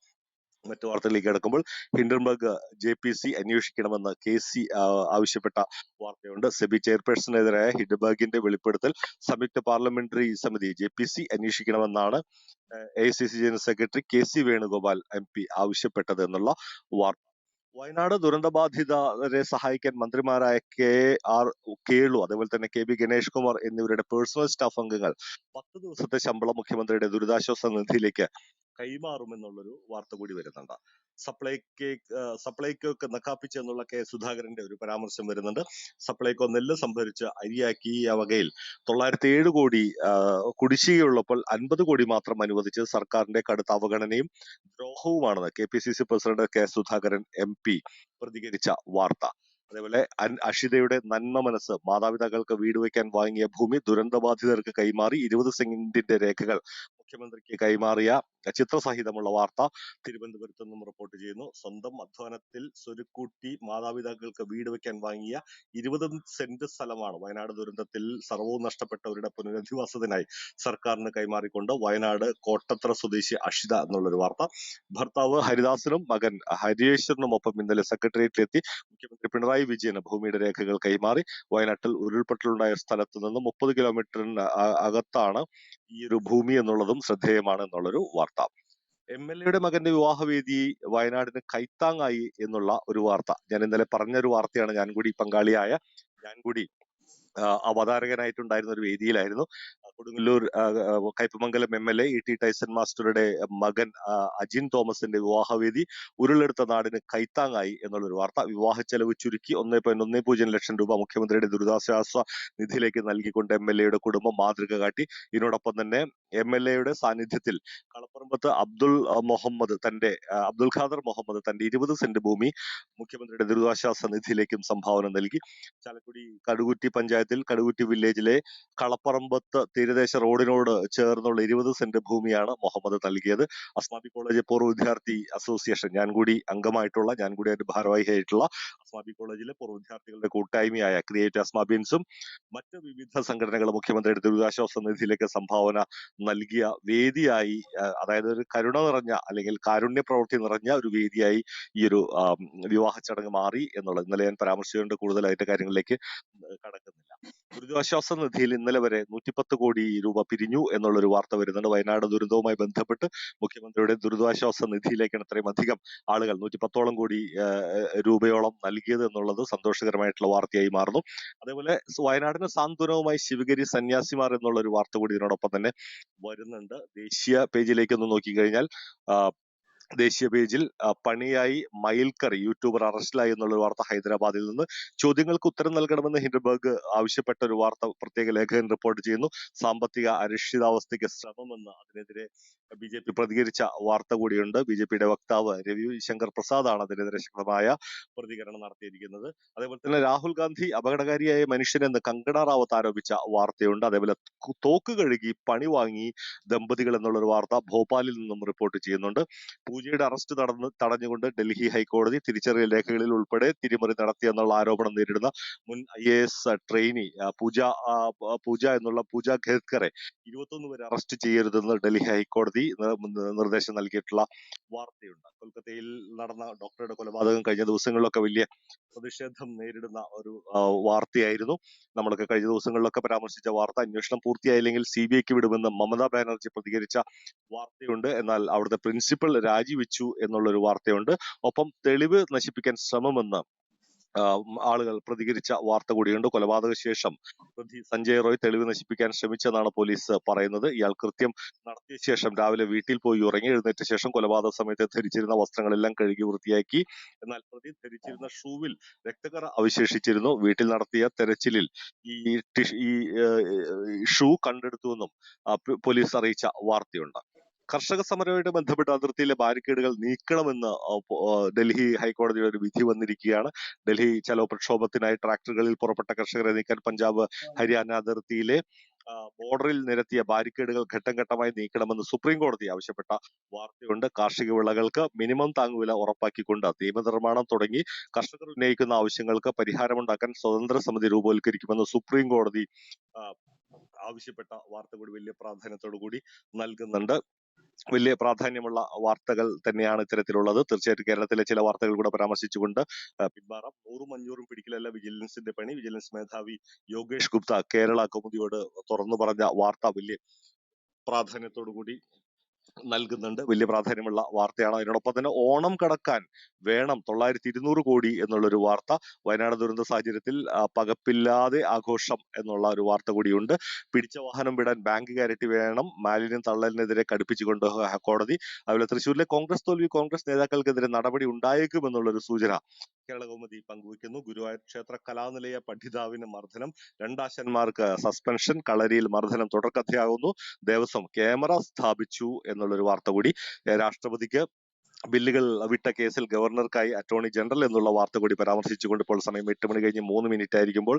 മറ്റു വാർത്തകളിലേക്ക് കിടക്കുമ്പോൾ ഹിൻഡൻബർഗ് JPC അന്വേഷിക്കണമെന്ന് KC ആവശ്യപ്പെട്ട വാർത്തയുണ്ട്. സെബി ചെയർപേഴ്സണെതിരായ ഹിൻഡൻബർഗിന്റെ വെളിപ്പെടുത്തൽ സംയുക്ത പാർലമെന്ററി സമിതി JPC അന്വേഷിക്കണമെന്നാണ് AICC general secretary KC Venugopal MP ആവശ്യപ്പെട്ടത് എന്നുള്ള വാർത്ത. വയനാട് ദുരന്തബാധിതരെ സഹായിക്കാൻ മന്ത്രിമാരായ KR കേളു അതേപോലെ തന്നെ KB ഗണേഷ് കുമാർ എന്നിവരുടെ പേഴ്സണൽ സ്റ്റാഫ് അംഗങ്ങൾ 10 ദിവസത്തെ ശമ്പളം മുഖ്യമന്ത്രിയുടെ ദുരിതാശ്വാസ നിധിയിലേക്ക് കൈമാറുമെന്നുള്ളൊരു വാർത്ത കൂടി വരുന്നുണ്ട്. സപ്ലൈകോക്ക് നക്കാപ്പിച്ച് എന്നുള്ള K സുധാകരന്റെ ഒരു പരാമർശം വരുന്നുണ്ട്. സപ്ലൈകോ നെല്ല് സംഭരിച്ച് അരിയാക്കി ആ വകയിൽ 907 കോടി കുടിശ്ശികയുള്ളപ്പോൾ 50 കോടി മാത്രം അനുവദിച്ച് സർക്കാരിന്റെ കടുത്ത അവഗണനയും ദ്രോഹവുമാണെന്ന് KPCC president K Sudhakaran MP പ്രതികരിച്ച വാർത്ത. അതേപോലെ അഷിതയുടെ നന്മ മനസ്സ്, മാതാപിതാക്കൾക്ക് വീട് വയ്ക്കാൻ വാങ്ങിയ ഭൂമി ദുരന്തബാധിതർക്ക് കൈമാറി 20 സെന്റിന്റെ രേഖകൾ മുഖ്യമന്ത്രിക്ക് കൈമാറിയ ചിത്രസഹിതമുള്ള വാർത്ത തിരുവനന്തപുരത്ത് നിന്നും റിപ്പോർട്ട് ചെയ്യുന്നു. സ്വന്തം അധ്വാനത്തിൽ സ്വരുക്കൂട്ടി മാതാപിതാക്കൾക്ക് വീട് വയ്ക്കാൻ വാങ്ങിയ 20 സെന്റ് സ്ഥലമാണ് വയനാട് ദുരന്തത്തിൽ സർവ്വവും നഷ്ടപ്പെട്ടവരുടെ പുനരധിവാസത്തിനായി സർക്കാരിന് കൈമാറിക്കൊണ്ട് വയനാട് കോട്ടത്ര സ്വദേശി അഷിത എന്നുള്ളൊരു വാർത്ത. ഭർത്താവ് ഹരിദാസനും മകൻ ഹരിയേശ്വരനുമൊപ്പം ഇന്നലെ സെക്രട്ടേറിയറ്റിലെത്തി മുഖ്യമന്ത്രി പിണറായി വിജയന് ഭൂമിയുടെ രേഖകൾ കൈമാറി. വയനാട്ടിൽ ഉരുൾപൊട്ടലുണ്ടായ സ്ഥലത്ത് നിന്ന് 30 കിലോമീറ്ററിന് അകത്താണ് ഈ ഒരു ഭൂമി എന്നുള്ളതും ശ്രദ്ധേയമാണ് എന്നുള്ളൊരു വാർത്ത. MLA മകന്റെ വിവാഹവേദി വയനാടിന് കൈത്താങ്ങായി എന്നുള്ള ഒരു വാർത്ത. ഞാൻ ഇന്നലെ പറഞ്ഞൊരു വാർത്തയാണ്. ഞാൻ കൂടി അവതാരകനായിട്ടുണ്ടായിരുന്ന ഒരു വേദിയിലായിരുന്നു. Kodungallur Kaipamangalam MLA E.T. ടൈസൺ മാസ്റ്ററുടെ മകൻ അജിൻ തോമസിന്റെ വിവാഹവേദി ഉരുളെടുത്ത നാടിന് കൈത്താങ്ങായി എന്നുള്ളൊരു വാർത്ത. വിവാഹ ചെലവ് ചുരുക്കി 1.10 ലക്ഷം രൂപ മുഖ്യമന്ത്രിയുടെ ദുരിതാശ്വാസ നിധിയിലേക്ക് നൽകിക്കൊണ്ട് MLA കുടുംബം മാതൃക കാട്ടി. ഇതിനോടൊപ്പം തന്നെ MLA സാന്നിധ്യത്തിൽ കളപ്പുറമ്പത്ത് അബ്ദുൽ ഖാദർ മുഹമ്മദ് തന്റെ 20 സെന്റ് ഭൂമി മുഖ്യമന്ത്രിയുടെ ദുരിതാശ്വാസ നിധിയിലേക്കും സംഭാവന നൽകി. ചാലക്കുടി കടുകുറ്റി പഞ്ചായത്തിൽ കടുകുറ്റി വില്ലേജിലെ കളപ്പറമ്പത്ത് തീരദേശ റോഡിനോട് ചേർന്നുള്ള 20 സെന്റ് ഭൂമിയാണ് മുഹമ്മദ് നൽകിയത്. അസ്മാബി കോളേജ് പൂർവ്വ വിദ്യാർത്ഥി അസോസിയേഷൻ, ഞാൻ കൂടി അതിന്റെ ഭാരവാഹിയായിട്ടുള്ള അസ്മാബി കോളേജിലെ പൂർവ്വ വിദ്യാർത്ഥികളുടെ കൂട്ടായ്മയായ ക്രിയേറ്റ് അസ്മാബിയൻസും മറ്റ് വിവിധ സംഘടനകൾ മുഖ്യമന്ത്രിയുടെ ദുരിതാശ്വാസ നിധിയിലേക്ക് സംഭാവന നൽകിയ വേദിയായി, അതായത് ഒരു കരുണ നിറഞ്ഞ അല്ലെങ്കിൽ കാരുണ്യ പ്രവൃത്തി നിറഞ്ഞ ഒരു വേദിയായി ഈ ഒരു വിവാഹ ചടങ്ങ് മാറി എന്നുള്ളത് ഇന്നലെ ഞാൻ പരാമർശിച്ചുകൊണ്ട് കൂടുതലായിട്ട് കാര്യങ്ങളിലേക്ക് കടക്കുന്നില്ല. ദുരിതാശ്വാസ നിധിയിൽ ഇന്നലെ വരെ 110 കോടി രൂപ പിരിഞ്ഞു എന്നുള്ളൊരു വാർത്ത വരുന്നുണ്ട്. വയനാട് ദുരന്തവുമായി ബന്ധപ്പെട്ട് മുഖ്യമന്ത്രിയുടെ ദുരിതാശ്വാസ നിധിയിലേക്കാണ് ഇത്രയും അധികം ആളുകൾ 110ഓളം കോടി രൂപയോളം നൽകിയത് എന്നുള്ളത് സന്തോഷകരമായിട്ടുള്ള വാർത്തയായി മാറുന്നു. അതേപോലെ വയനാടിന് സാന്ത്വനവുമായി ശിവഗിരി സന്യാസിമാർ എന്നുള്ള ഒരു വാർത്ത കൂടി ഇതിനോടൊപ്പം തന്നെ വരുന്നുണ്ട്. ദേശീയ പേജിലേക്ക് ഒന്ന് നോക്കിക്കഴിഞ്ഞാൽ ദേശീയ പേജിൽ പണിയായി മയിൽക്കറി യൂട്യൂബർ അറസ്റ്റിലായി എന്നുള്ള വാർത്ത ഹൈദരാബാദിൽ നിന്ന്. ചോദ്യങ്ങൾക്ക് ഉത്തരം നൽകണമെന്ന് ഹിൻഡൻബർഗ് ആവശ്യപ്പെട്ട ഒരു വാർത്ത പ്രത്യേക ലേഖകൻ റിപ്പോർട്ട് ചെയ്യുന്നു. സാമ്പത്തിക അരക്ഷിതാവസ്ഥയ്ക്ക് ശ്രമമെന്ന് അതിനെതിരെ BJP പ്രതികരിച്ച വാർത്ത കൂടിയുണ്ട്. BJPയുടെ വക്താവ് രവിശങ്കർ പ്രസാദാണ് അതിനെതിരെ ശക്തമായ പ്രതികരണം നടത്തിയിരിക്കുന്നത്. അതേപോലെ തന്നെ രാഹുൽ ഗാന്ധി അപകടകാരിയായ മനുഷ്യനെന്ന് കങ്കണ റാവത്ത് ആരോപിച്ച വാർത്തയുണ്ട്. അതേപോലെ തോക്ക് കഴുകി പണി വാങ്ങി ദമ്പതികൾ എന്നുള്ളൊരു വാർത്ത ഭോപ്പാലിൽ നിന്നും റിപ്പോർട്ട് ചെയ്യുന്നുണ്ട്. പൂജയുടെ അറസ്റ്റ് തടഞ്ഞുകൊണ്ട് ഡൽഹി ഹൈക്കോടതി തിരിച്ചറിയൽ രേഖകളിൽ ഉൾപ്പെടെ തിരിമറി നടത്തിയെന്നുള്ള ആരോപണം നേരിടുന്ന മുൻ IAS ട്രെയിനി പൂജ ഖേദ്കറെ 21 വരെ അറസ്റ്റ് ചെയ്യരുതെന്ന് ഡൽഹി ഹൈക്കോടതി നിർദ്ദേശം നൽകിയിട്ടുള്ള വാർത്തയുണ്ട്. കൊൽക്കത്തയിൽ നടന്ന ഡോക്ടറുടെ കൊലപാതകം കഴിഞ്ഞ ദിവസങ്ങളിലൊക്കെ വലിയ പ്രതിഷേധം നേരിടുന്ന ഒരു വാർത്തയായിരുന്നു. നമ്മളൊക്കെ കഴിഞ്ഞ ദിവസങ്ങളിലൊക്കെ പരാമർശിച്ച വാർത്ത. അന്വേഷണം പൂർത്തിയായില്ലെങ്കിൽ CBIക്ക് വിടുമെന്ന് മമതാ ബാനർജി പ്രതികരിച്ച വാർത്തയുണ്ട്. എന്നാൽ അവിടുത്തെ പ്രിൻസിപ്പൽ രാജിവെച്ചു എന്നുള്ളൊരു വാർത്തയുണ്ട്. ഒപ്പം തെളിവ് നശിപ്പിക്കാൻ ശ്രമമെന്ന് ആളുകൾ പ്രതികരിച്ച വാർത്ത കൂടിയുണ്ട്. കൊലപാതക ശേഷം പ്രതി സഞ്ജയ് റോയ് തെളിവ് നശിപ്പിക്കാൻ ശ്രമിച്ചെന്നാണ് പോലീസ് പറയുന്നത്. ഇയാൾ കൃത്യം നടത്തിയ ശേഷം രാവിലെ വീട്ടിൽ പോയി ഉറങ്ങി. എഴുന്നേറ്റ ശേഷം കൊലപാതക സമയത്ത് ധരിച്ചിരുന്ന വസ്ത്രങ്ങളെല്ലാം കഴുകി വൃത്തിയാക്കി. എന്നാൽ പ്രതി ധരിച്ചിരുന്ന ഷൂവിൽ രക്തക്കറ അവശേഷിച്ചിരുന്നു. വീട്ടിൽ നടത്തിയ തെരച്ചിലിൽ ഈ ഷൂ കണ്ടെടുത്തുവെന്നും പോലീസ് അറിയിച്ച വാർത്തയുണ്ട്. കർഷക സമരവുമായിട്ട് ബന്ധപ്പെട്ട് അതിർത്തിയിലെ ബാരിക്കേഡുകൾ നീക്കണമെന്ന് ഡൽഹി ഹൈക്കോടതിയുടെ ഒരു വിധി വന്നിരിക്കുകയാണ്. ഡൽഹി ചലോ പ്രക്ഷോഭത്തിനായി ട്രാക്ടറുകളിൽ പുറപ്പെട്ട കർഷകരെ നീക്കാൻ പഞ്ചാബ് ഹരിയാന അതിർത്തിയിലെ ബോർഡറിൽ നിരത്തിയ ബാരിക്കേഡുകൾ ഘട്ടം ഘട്ടമായി നീക്കണമെന്ന് സുപ്രീം കോടതി ആവശ്യപ്പെട്ട വാർത്തയുണ്ട്. കാർഷിക വിളകൾക്ക് മിനിമം താങ്ങുവില ഉറപ്പാക്കിക്കൊണ്ട് നിയമനിർമ്മാണം തുടങ്ങി കർഷകർ ഉന്നയിക്കുന്ന ആവശ്യങ്ങൾക്ക് പരിഹാരമുണ്ടാക്കാൻ സ്വതന്ത്ര സമിതി രൂപവൽക്കരിക്കുമെന്ന് സുപ്രീം കോടതി ആവശ്യപ്പെട്ട വാർത്ത കൂടി വലിയ പ്രാധാന്യത്തോടു കൂടി നൽകുന്നുണ്ട്. വലിയ പ്രാധാന്യമുള്ള വാർത്തകൾ തന്നെയാണ് ഇത്തരത്തിലുള്ളത്. തീർച്ചയായിട്ടും കേരളത്തിലെ ചില വാർത്തകൾ കൂടെ പരാമർശിച്ചുകൊണ്ട് പിന്മാറാം. 100ഉം 500ഉം പിടിക്കലല്ല വിജിലൻസിന്റെ പണി. വിജിലൻസ് മേധാവി യോഗേഷ് ഗുപ്ത കേരള കൗമുദിയോട് തുറന്നു പറഞ്ഞ വാർത്ത വലിയ പ്രാധാന്യത്തോടു കൂടി നൽകുന്നുണ്ട്. വലിയ പ്രാധാന്യമുള്ള വാർത്തയാണ്. അതിനോടൊപ്പം തന്നെ ഓണം കടക്കാൻ വേണം 900-200 കോടി എന്നുള്ളൊരു വാർത്ത. വയനാട് ദുരന്ത സാഹചര്യത്തിൽ പകപ്പില്ലാതെ ആഘോഷം എന്നുള്ള ഒരു വാർത്ത കൂടിയുണ്ട്. പിടിച്ച വാഹനം വിടാൻ ബാങ്ക് ഗ്യാരണ്ടി വേണം. മാലിന്യം തള്ളലിനെതിരെ കടുപ്പിച്ചുകൊണ്ട് കോടതി. അതുപോലെ തൃശ്ശൂരിലെ കോൺഗ്രസ് തോൽവി കോൺഗ്രസ് നേതാക്കൾക്കെതിരെ നടപടി ഉണ്ടായേക്കുമെന്നുള്ളൊരു സൂചന കേരള കൗമുദി പങ്കുവയ്ക്കുന്നു. ഗുരുവായൂർ ക്ഷേത്ര കലാനിലയ പഠിതാവിന് മർദ്ദനം, 2 ആശാന്മാർക്ക് സസ്പെൻഷൻ, കളരിയിൽ മർദ്ദനം തുടർക്കഥയാകുന്നു. ദേവസ്വം ക്യാമറ സ്ഥാപിച്ചു എന്നുള്ളൊരു വാർത്ത കൂടി. രാഷ്ട്രപതിക്ക് ബില്ലുകൾ വിട്ട കേസിൽ ഗവർണർക്കായി അറ്റോർണി ജനറൽ എന്നുള്ള വാർത്ത കൂടി പരാമർശിച്ചുകൊണ്ട് ഇപ്പോൾ സമയം 8 മണി കഴിഞ്ഞ് 3 മിനിറ്റ് ആയിരിക്കുമ്പോൾ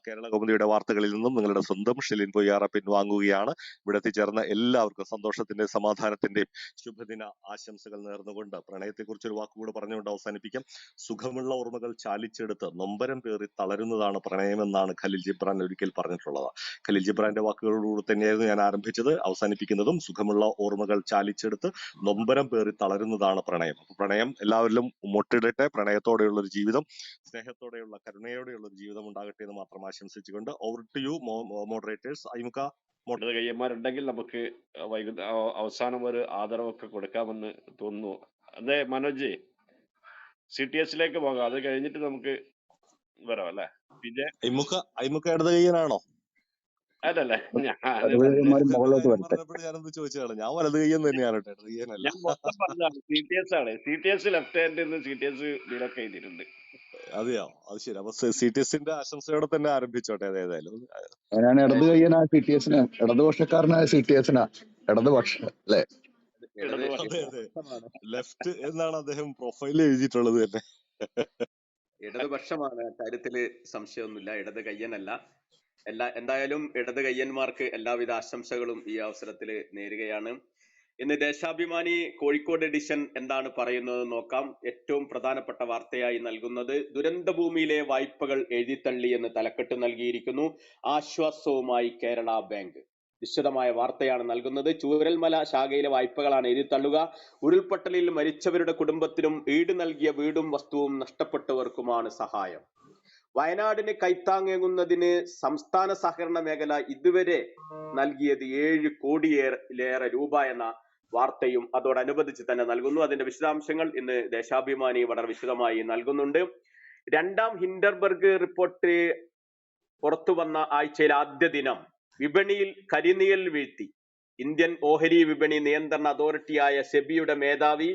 കേരള കൗമുദിയുടെ വാർത്തകളിൽ നിന്നും നിങ്ങളുടെ സ്വന്തം ഷെലിൻ പൊയ്യാറ പിൻവാങ്ങുകയാണ്. ഇവിടെ എത്തിച്ചേർന്ന എല്ലാവർക്കും സന്തോഷത്തിന്റെ സമാധാനത്തിന്റെയും ശുഭദിന ആശംസകൾ നേർന്നുകൊണ്ട് പ്രണയത്തെക്കുറിച്ചൊരു വാക്കുകൂടെ പറഞ്ഞുകൊണ്ട് അവസാനിപ്പിക്കാം. സുഖമുള്ള ഓർമ്മകൾ ചാലിച്ചെടുത്ത് നൊമ്പരം പേറി തളരുന്നതാണ് പ്രണയമെന്നാണ് ഖലീൽ ജിബ്രാൻ ഒരിക്കൽ പറഞ്ഞിട്ടുള്ളത്. ഖലീൽ ജിബ്രാന്റെ വാക്കുകളോടുകൂടി തന്നെയായിരുന്നു ഞാൻ ആരംഭിച്ചത്, അവസാനിപ്പിക്കുന്നതും. സുഖമുള്ള ഓർമ്മകൾ ചാലിച്ചെടുത്ത് നൊമ്പരം പേറി തളരുന്നതാണ് പ്രണയം. പ്രണയം എല്ലാവരിലും മുട്ടിടട്ടെ. പ്രണയത്തോടെയുള്ള ഒരു ജീവിതം, സ്നേഹത്തോടെയുള്ള കരുണയോടെയുള്ള ഒരു ജീവിതം ഉണ്ടാകട്ടെ എന്ന് മാത്രം ആശംസിച്ചുകൊണ്ട് ഓവർ ടു യു മോഡറേറ്റേഴ്സ്. അയിമുഖ കയ്യന്മാരുണ്ടെങ്കിൽ നമുക്ക് അവസാനം ഒരു ആദരവൊക്കെ കൊടുക്കാമെന്ന് തോന്നുന്നു. അതെ മനോജ്, CTS പോകാം. അത് കഴിഞ്ഞിട്ട് നമുക്ക് വരാം അല്ലെ? പിന്നെ അയിമുഖ ഇടത് കയ്യനാണോ? അതല്ലേ ഞാനത് ചോദിച്ചതാണ്. ഞാൻ വലത് കയ്യൻ തന്നെയാണ് കേട്ടോ, ഇടത് കയ്യനല്ല. ഞാൻ മൊത്തം പറഞ്ഞതാണ്. CTS ആണ്. CTS ലെഫ്റ്റ് ഹാൻഡ് CTS ഡീലൊക്കെ ചെയ്തിട്ടുണ്ട്. അതെയോ, അത് ശരി. അപ്പൊ CTSന്റെ ആശംസയോടെ തന്നെ ആരംഭിച്ചോട്ടെ. ഏതായാലും ഞാൻ ഇടത് കയ്യനാ CTSന്, ഇടതുപക്ഷക്കാരനായ CTSനാ, ഇടതുപക്ഷ അല്ലെ? ഇടതുപക്ഷം. അതെ അതെ, ലെഫ്റ്റ് എന്നാണ് അദ്ദേഹം പ്രൊഫൈലിൽ എഴുതിയിട്ടുള്ളത് തന്നെ. ഇടതുപക്ഷമാണ്, കാര്യത്തില് സംശയമൊന്നുമില്ല, ഇടത് കയ്യനല്ല. എന്തായാലും ഇടത് കയ്യന്മാർക്ക് എല്ലാവിധ ആശംസകളും ഈ അവസരത്തിൽ നേരുകയാണ്. ഇന്ന് ദേശാഭിമാനി കോഴിക്കോട് എഡിഷൻ എന്താണ് പറയുന്നത് നോക്കാം. ഏറ്റവും പ്രധാനപ്പെട്ട വാർത്തയായി നൽകുന്നത് ദുരന്തഭൂമിയിലെ വായ്പകൾ എഴുതിത്തള്ളി എന്ന് തലക്കെട്ട് നൽകിയിരിക്കുന്നു. ആശ്വാസവുമായി കേരള ബാങ്ക്. വിശദമായ വാർത്തയാണ് നൽകുന്നത്. ചൂരൽമല ശാഖയിലെ വായ്പകളാണ് എഴുതിത്തള്ളുക. ഉരുൾപൊട്ടലിൽ മരിച്ചവരുടെ കുടുംബത്തിനും ഈട് നൽകിയ വീടും വസ്തുവും നഷ്ടപ്പെട്ടവർക്കുമാണ് സഹായം. വയനാടിന് കൈത്താങ്ങുന്നതിന് സംസ്ഥാന സഹകരണ മേഖല ഇതുവരെ നൽകിയത് 7 കോടിയിലേറെ രൂപ എന്ന വാർത്തയും അതോടനുബന്ധിച്ച് തന്നെ നൽകുന്നു. അതിന്റെ വിശദാംശങ്ങൾ ഇന്ന് ദേശാഭിമാനി വളരെ വിശദമായി നൽകുന്നുണ്ട്. 2ാം ഹിൻഡർബർഗ് റിപ്പോർട്ട് പുറത്തു വന്ന ആഴ്ചയിലെ ആദ്യ ദിനം വിപണിയിൽ കരിനിഴൽ വീഴ്ത്തി. ഇന്ത്യൻ ഓഹരി വിപണി നിയന്ത്രണ അതോറിറ്റിയായ സെബിയുടെ മേധാവി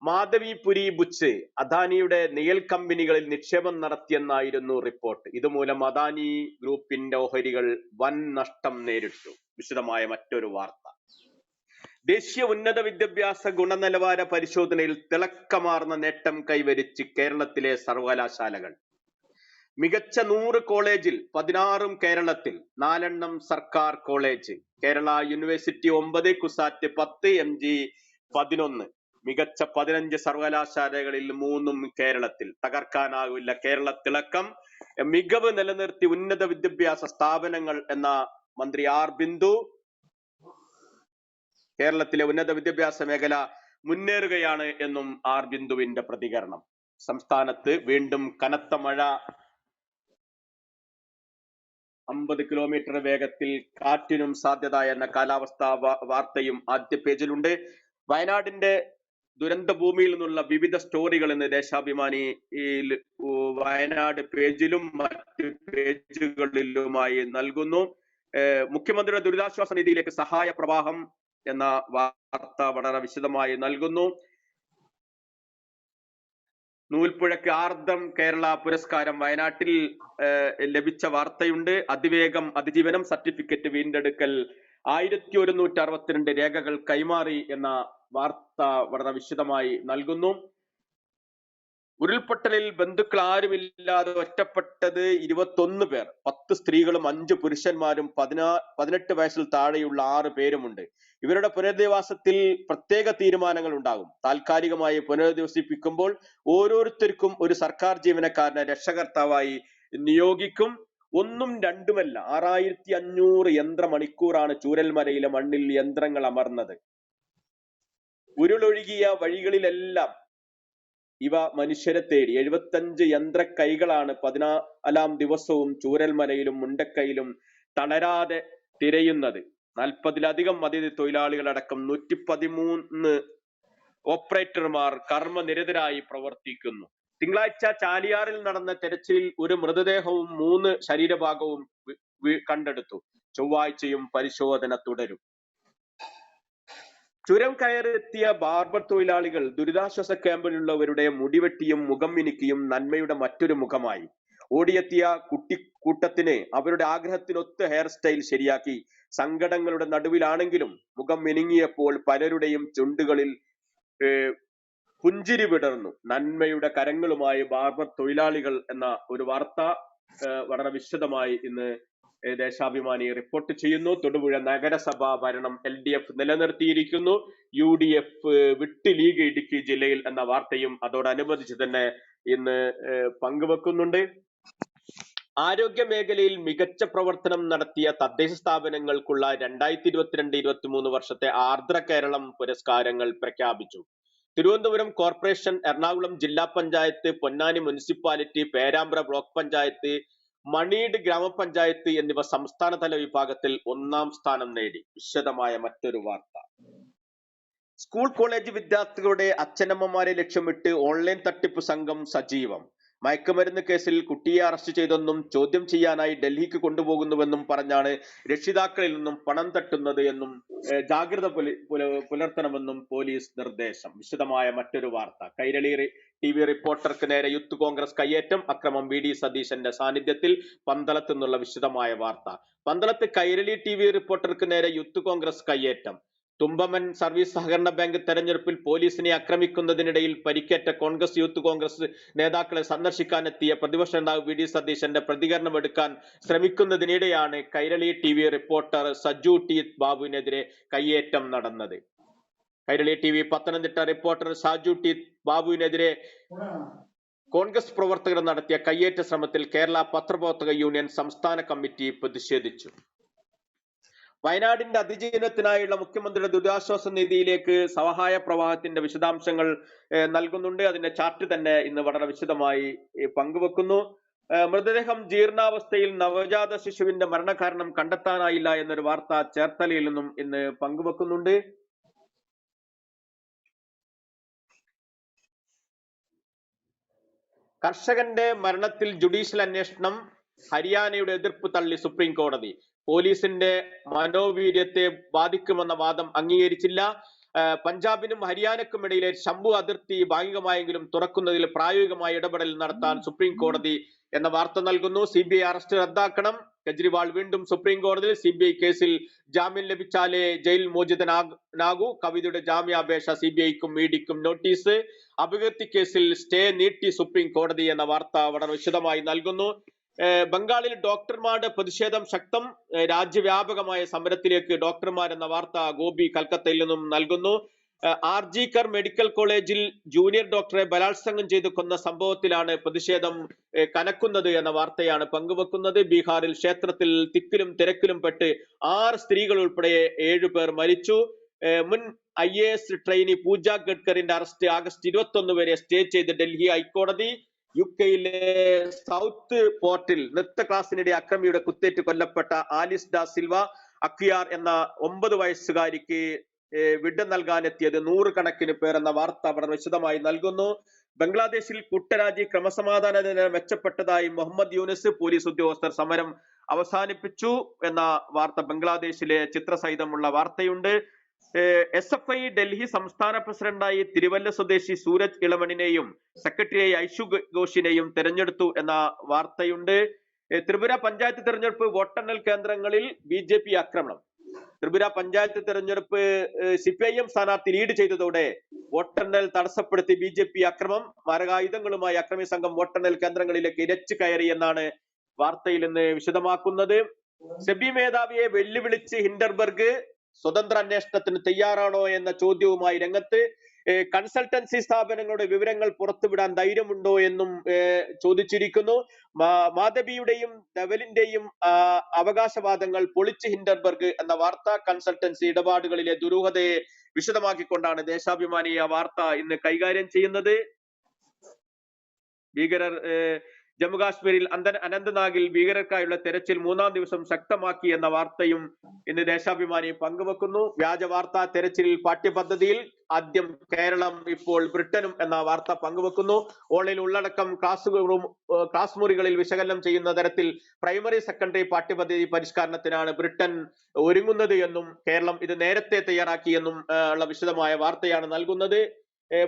മാധവിപുരി ബുച്ച് അദാനിയുടെ നിഴൽ കമ്പനികളിൽ നിക്ഷേപം നടത്തിയെന്നായിരുന്നു റിപ്പോർട്ട്. ഇതുമൂലം അദാനി ഗ്രൂപ്പിന്റെ ഓഹരികൾ വൻ നഷ്ടം നേരിട്ടു. വിശദമായ മറ്റൊരു വാർത്ത. ദേശീയ ഉന്നത വിദ്യാഭ്യാസ ഗുണനിലവാര പരിശോധനയിൽ തിളക്കമാർന്ന നേട്ടം കൈവരിച്ച് കേരളത്തിലെ സർവകലാശാലകൾ. മികച്ച 100 കോളേജിൽ 16 കേരളത്തിൽ, 4 സർക്കാർ college. Kerala university 9, CUSAT 10, MG 11. മികച്ച 15 സർവകലാശാലകളിൽ 3 കേരളത്തിൽ. തകർക്കാനാവില്ല കേരള തിളക്കം. മികവ് നിലനിർത്തി ഉന്നത വിദ്യാഭ്യാസ സ്ഥാപനങ്ങൾ എന്ന മന്ത്രി ആർ ബിന്ദു. കേരളത്തിലെ ഉന്നത വിദ്യാഭ്യാസ മേഖല മുന്നേറുകയാണ് എന്നും ആർ ബിന്ദുവിന്റെ പ്രതികരണം. സംസ്ഥാനത്ത് വീണ്ടും കനത്ത മഴ. 50 കിലോമീറ്റർ വേഗത്തിൽ കാറ്റിനും സാധ്യത എന്ന കാലാവസ്ഥാ വാർത്തയും ആദ്യ പേജിലുണ്ട്. വയനാടിന്റെ ദുരന്ത ഭൂമിയിൽ നിന്നുള്ള വിവിധ സ്റ്റോറികൾ ഇന്ന് ദേശാഭിമാനിയിൽ വയനാട് പേജിലും മറ്റ് പേജുകളിലുമായി നൽകുന്നു. മുഖ്യമന്ത്രിയുടെ ദുരിതാശ്വാസ നിധിയിലേക്ക് സഹായ പ്രവാഹം എന്ന വാർത്ത വളരെ വിശദമായി നൽകുന്നു. നൂൽപ്പുഴയ്ക്ക് ആർദ്രം കേരള പുരസ്കാരം വയനാട്ടിൽ ലഭിച്ച വാർത്തയുണ്ട്. അതിവേഗം അതിജീവനം സർട്ടിഫിക്കറ്റ് വീണ്ടെടുക്കൽ 1162 രേഖകൾ കൈമാറി എന്ന വാർത്ത വളരെ വിശദമായി നൽകുന്നു. ഉരുൾപൊട്ടലിൽ ബന്ധുക്കൾ ആരുമില്ലാതെ ഒറ്റപ്പെട്ടത് 21 പേർ. 10 സ്ത്രീകളും 5 പുരുഷന്മാരും 18 വയസ്സിൽ താഴെയുള്ള 6 പേരുമുണ്ട്. ഇവരുടെ പുനരധിവാസത്തിൽ പ്രത്യേക തീരുമാനങ്ങൾ ഉണ്ടാകും. താൽക്കാലികമായി പുനരധിവസിപ്പിക്കുമ്പോൾ ഓരോരുത്തർക്കും ഒരു സർക്കാർ ജീവനക്കാരനെ രക്ഷകർത്താവായി നിയോഗിക്കും. 1ഉം 2ഉമല്ല, 6500 യന്ത്ര മണിക്കൂറാണ് ചൂരൽമലയിലെ മണ്ണിൽ യന്ത്രങ്ങൾ അമർന്നത്. ഉരുളൊഴുകിയ വഴികളിലെല്ലാം ഇവ മനുഷ്യരെ തേടി. 75 യന്ത്ര കൈകളാണ് 14ാം ദിവസവും ചൂരൽമലയിലും മുണ്ടക്കയിലും തളരാതെ തിരയുന്നത്. 40ലധികം അതിഥി തൊഴിലാളികളടക്കം 113 ഓപ്പറേറ്റർമാർ കർമ്മനിരതരായി പ്രവർത്തിക്കുന്നു. തിങ്കളാഴ്ച ചാലിയാറിൽ നടന്ന തെരച്ചിലിൽ ഒരു മൃതദേഹവും 3 ശരീരഭാഗവും കണ്ടെടുത്തു. ചൊവ്വാഴ്ചയും പരിശോധന തുടരും. ചുരം കയറെത്തിയ ബാർബർ തൊഴിലാളികൾ ദുരിതാശ്വാസ ക്യാമ്പിലുള്ളവരുടെ മുടിവെട്ടിയും മുഖം മിനുക്കിയും നന്മയുടെ മറ്റൊരു മുഖമായി. ഓടിയെത്തിയ കുട്ടിക്കൂട്ടത്തിന് അവരുടെ ആഗ്രഹത്തിനൊത്ത് ഹെയർ സ്റ്റൈൽ ശരിയാക്കി. സങ്കടങ്ങളുടെ നടുവിലാണെങ്കിലും മുഖം മിനുങ്ങിയപ്പോൾ പലരുടെയും ചുണ്ടുകളിൽ പുഞ്ചിരി വിടർന്നു. നന്മയുടെ കരങ്ങളുമായി ബാർബർ തൊഴിലാളികൾ എന്ന ഒരു വാർത്ത വളരെ വിശദമായി ഇന്ന് ദേശാഭിമാനി റിപ്പോർട്ട് ചെയ്യുന്നു. തൊടുപുഴ നഗരസഭാ ഭരണം LDF നിലനിർത്തിയിരിക്കുന്നു. UDF വിട്ട് ലീഗ് ഇടുക്കി ജില്ലയിൽ എന്ന വാർത്തയും അതോടനുബന്ധിച്ച് തന്നെ ഇന്ന് പങ്കുവെക്കുന്നുണ്ട്. ആരോഗ്യ മേഖലയിൽ മികച്ച പ്രവർത്തനം നടത്തിയ തദ്ദേശ സ്ഥാപനങ്ങൾക്കുള്ള 2022-23 വർഷത്തെ ആർദ്ര കേരളം പുരസ്കാരങ്ങൾ പ്രഖ്യാപിച്ചു. തിരുവനന്തപുരം കോർപ്പറേഷൻ, എറണാകുളം ജില്ലാ പഞ്ചായത്ത്, പൊന്നാനി മുനിസിപ്പാലിറ്റി, പേരാമ്പ്ര ബ്ലോക്ക് പഞ്ചായത്ത്, മണീട് ഗ്രാമപഞ്ചായത്ത് എന്നിവ സംസ്ഥാനതല വിഭാഗത്തിൽ 1ാം സ്ഥാനം നേടി. വിശദമായ മറ്റൊരു വാർത്ത. സ്കൂൾ കോളേജ് വിദ്യാർത്ഥികളുടെ അച്ഛനമ്മമാരെ ലക്ഷ്യമിട്ട് ഓൺലൈൻ തട്ടിപ്പ് സംഘം സജീവം. മയക്കുമരുന്ന് കേസിൽ കുട്ടിയെ അറസ്റ്റ് ചെയ്തെന്നും ചോദ്യം ചെയ്യാനായി ഡൽഹിക്ക് കൊണ്ടുപോകുന്നുവെന്നും പറഞ്ഞാണ് രക്ഷിതാക്കളിൽ നിന്നും പണം തട്ടുന്നത് എന്നും ജാഗ്രത പുലർത്തണമെന്നും പോലീസ് നിർദ്ദേശം. വിശദമായ മറ്റൊരു വാർത്ത. കൈരളി TV റിപ്പോർട്ടർക്ക് നേരെ യൂത്ത് കോൺഗ്രസ് കയ്യേറ്റം, അക്രമം VD സതീശന്റെ സാന്നിധ്യത്തിൽ. പന്തളത്ത് നിന്നുള്ള വിശദമായ വാർത്ത. പന്തളത്ത് കൈരളി TV റിപ്പോർട്ടർക്ക് നേരെ യൂത്ത് കോൺഗ്രസ് കയ്യേറ്റം. തുമ്പമൻ സർവീസ് സഹകരണ ബാങ്ക് തെരഞ്ഞെടുപ്പിൽ പോലീസിനെ ആക്രമിക്കുന്നതിനിടയിൽ പരിക്കേറ്റ യൂത്ത് കോൺഗ്രസ് നേതാക്കളെ സന്ദർശിക്കാനെത്തിയ പ്രതിപക്ഷ നേതാവ് VD സതീശന്റെ പ്രതികരണം എടുക്കാൻ ശ്രമിക്കുന്നതിനിടെയാണ് Kairali TV reporter Saju T ബാബുവിനെതിരെ കയ്യേറ്റം നടന്നത്. Kairali TV Pathanamthitta reporter Saju T ബാബുവിനെതിരെ കോൺഗ്രസ് പ്രവർത്തകർ നടത്തിയ കയ്യേറ്റ ശ്രമത്തിൽ കേരള പത്രപ്രവർത്തക യൂണിയൻ സംസ്ഥാന കമ്മിറ്റി പ്രതിഷേധിച്ചു. വയനാടിന്റെ അതിജീവനത്തിനായുള്ള മുഖ്യമന്ത്രിയുടെ ദുരിതാശ്വാസ നിധിയിലേക്ക് സഹായ പ്രവാഹത്തിന്റെ വിശദാംശങ്ങൾ നൽകുന്നുണ്ട്. അതിന്റെ ചാർട്ട് തന്നെ ഇന്ന് വളരെ വിശദമായി പങ്കുവെക്കുന്നു. മൃതദേഹം ജീർണാവസ്ഥയിൽ, നവജാത ശിശുവിന്റെ മരണകാരണം കണ്ടെത്താനായില്ല എന്നൊരു വാർത്ത ചേർത്തലയിൽ നിന്നും ഇന്ന് പങ്കുവെക്കുന്നുണ്ട്. കർഷകന്റെ മരണത്തിൽ ജുഡീഷ്യൽ അന്വേഷണം, ഹരിയാനയുടെ എതിർപ്പ് തള്ളി സുപ്രീം കോടതി. പോലീസിന്റെ മനോവീര്യത്തെ ബാധിക്കുമെന്ന വാദം അംഗീകരിച്ചില്ല. പഞ്ചാബിനും ഹരിയാനക്കും ഇടയിലെ ശംഭു അതിർത്തി ഭാഗികമായെങ്കിലും തുറക്കുന്നതിൽ പ്രായോഗികമായ ഇടപെടൽ നടത്താൻ സുപ്രീം കോടതി എന്ന വാർത്ത നൽകുന്നു. CBI arrest റദ്ദാക്കണം. കെജ്രിവാൾ വീണ്ടും സുപ്രീം കോടതിയിൽ. CBI കേസിൽ ജാമ്യം ലഭിച്ചാലേ ജയിൽ മോചിതനാകൂ. കവിതയുടെ ജാമ്യാപേക്ഷ CBIക്കും EDക്കും നോട്ടീസ്. അപകീർത്തി കേസിൽ സ്റ്റേ നീട്ടി സുപ്രീം കോടതി എന്ന വാർത്ത വളരെ വിശദമായി നൽകുന്നു. ബംഗാളിൽ ഡോക്ടർമാരുടെ പ്രതിഷേധം ശക്തം. രാജ്യവ്യാപകമായ സമരത്തിലേക്ക് ഡോക്ടർമാർ എന്ന വാർത്ത ഗോപി കൽക്കത്തയിൽ നിന്നും നൽകുന്നു. RG കർ മെഡിക്കൽ കോളേജിൽ ജൂനിയർ ഡോക്ടറെ ബലാത്സംഗം ചെയ്ത് കൊന്ന സംഭവത്തിലാണ് പ്രതിഷേധം കനക്കുന്നത് എന്ന വാർത്തയാണ് പങ്കുവെക്കുന്നത്. ബീഹാറിൽ ക്ഷേത്രത്തിൽ തിക്കിലും തിരക്കിലും പെട്ട് 6 സ്ത്രീകൾ ഉൾപ്പെടെ 7 പേർ മരിച്ചു. മുൻ IAS ട്രെയിനി പൂജ ഗഡ്കരിന്റെ അറസ്റ്റ് ആഗസ്റ്റ് 21 വരെ സ്റ്റേ ചെയ്ത് ഡൽഹി ഹൈക്കോടതി. UK-യിലെ സൗത്ത് പോർട്ടിൽ നൃത്ത ക്ലാസിനിടെ അക്രമിയുടെ കുത്തേറ്റ് കൊല്ലപ്പെട്ട ആലിസ് ഡാ സിൽവ അക്വിയാർ എന്ന 9 വയസ്സുകാരിക്ക് വിട നൽകാനെത്തിയത് 100 കണക്കിന് പേർ എന്ന വാർത്ത വളരെ വിശദമായി നൽകുന്നു. ബംഗ്ലാദേശിൽ കൂട്ടരാജി, ക്രമസമാധാന നില മെച്ചപ്പെട്ടതായി മുഹമ്മദ് യൂനിസ്. പോലീസ് ഉദ്യോഗസ്ഥർ സമരം അവസാനിപ്പിച്ചു എന്ന വാർത്ത ബംഗ്ലാദേശിലെ ചിത്രസഹിതമുള്ള വാർത്തയുണ്ട്. SFI ഡൽഹി സംസ്ഥാന പ്രസിഡന്റായി തിരുവല്ല സ്വദേശി സൂരജ് ഇളമണിനെയും സെക്രട്ടറിയായി ഐഷു ഘോഷിനെയും തെരഞ്ഞെടുത്തു എന്ന വാർത്തയുണ്ട്. ത്രിപുര പഞ്ചായത്ത് തെരഞ്ഞെടുപ്പ്, വോട്ടെണ്ണൽ കേന്ദ്രങ്ങളിൽ BJP ആക്രമണം. ത്രിപുര പഞ്ചായത്ത് തെരഞ്ഞെടുപ്പ് CPIM സ്ഥാനാർത്ഥി ലീഡ് ചെയ്തതോടെ വോട്ടെണ്ണൽ തടസ്സപ്പെടുത്തി BJP ആക്രമം. മാരകായുധങ്ങളുമായി അക്രമി സംഘം വോട്ടെണ്ണൽ കേന്ദ്രങ്ങളിലേക്ക് ഇരച്ചു കയറി എന്നാണ് വാർത്തയിൽ നിന്ന് വിശദമാക്കുന്നത്. സെബി മേധാവിയെ വെല്ലുവിളിച്ച് ഹിൻഡർബർഗ്. സ്വതന്ത്ര അന്വേഷണത്തിന് തയ്യാറാണോ എന്ന ചോദ്യവുമായി രംഗത്ത്. കൺസൾട്ടൻസി സ്ഥാപനങ്ങളുടെ വിവരങ്ങൾ പുറത്തുവിടാൻ ധൈര്യമുണ്ടോ എന്നും ചോദിച്ചിരിക്കുന്നു. മാധവിയുടെയും ധവലിന്റെയും അവകാശവാദങ്ങൾ പൊളിച്ച് ഹിൻഡർബർഗ് എന്ന വാർത്ത. കൺസൾട്ടൻസി ഇടപാടുകളിലെ ദുരൂഹതയെ വിശദമാക്കിക്കൊണ്ടാണ് ദേശാഭിമാനി ആ വാർത്ത ഇന്ന് കൈകാര്യം ചെയ്യുന്നത്. ഭീകരർ ജമ്മുകാശ്മീരിൽ അനന്ത്നാഗിൽ ഭീകരർക്കായുള്ള തെരച്ചിൽ 3ാം ദിവസം ശക്തമാക്കി എന്ന വാർത്തയും ഇന്ന് ദേശാഭിമാനി പങ്കുവെക്കുന്നു. വ്യാജ വാർത്താ തെരച്ചിലിൽ പാഠ്യപദ്ധതിയിൽ ആദ്യം കേരളം, ഇപ്പോൾ ബ്രിട്ടനും എന്ന വാർത്ത പങ്കുവെക്കുന്നു. ഓൺലൈൻ ഉള്ളടക്കം ക്ലാസ് മുറികളിൽ വിശകലനം ചെയ്യുന്ന തരത്തിൽ പ്രൈമറി സെക്കൻഡറി പാഠ്യപദ്ധതി പരിഷ്കരണത്തിനാണ് ബ്രിട്ടൻ ഒരുങ്ങുന്നത് എന്നും കേരളം ഇത് നേരത്തെ തയ്യാറാക്കിയെന്നും ഉള്ള വിശദമായ വാർത്തയാണ് നൽകുന്നത്.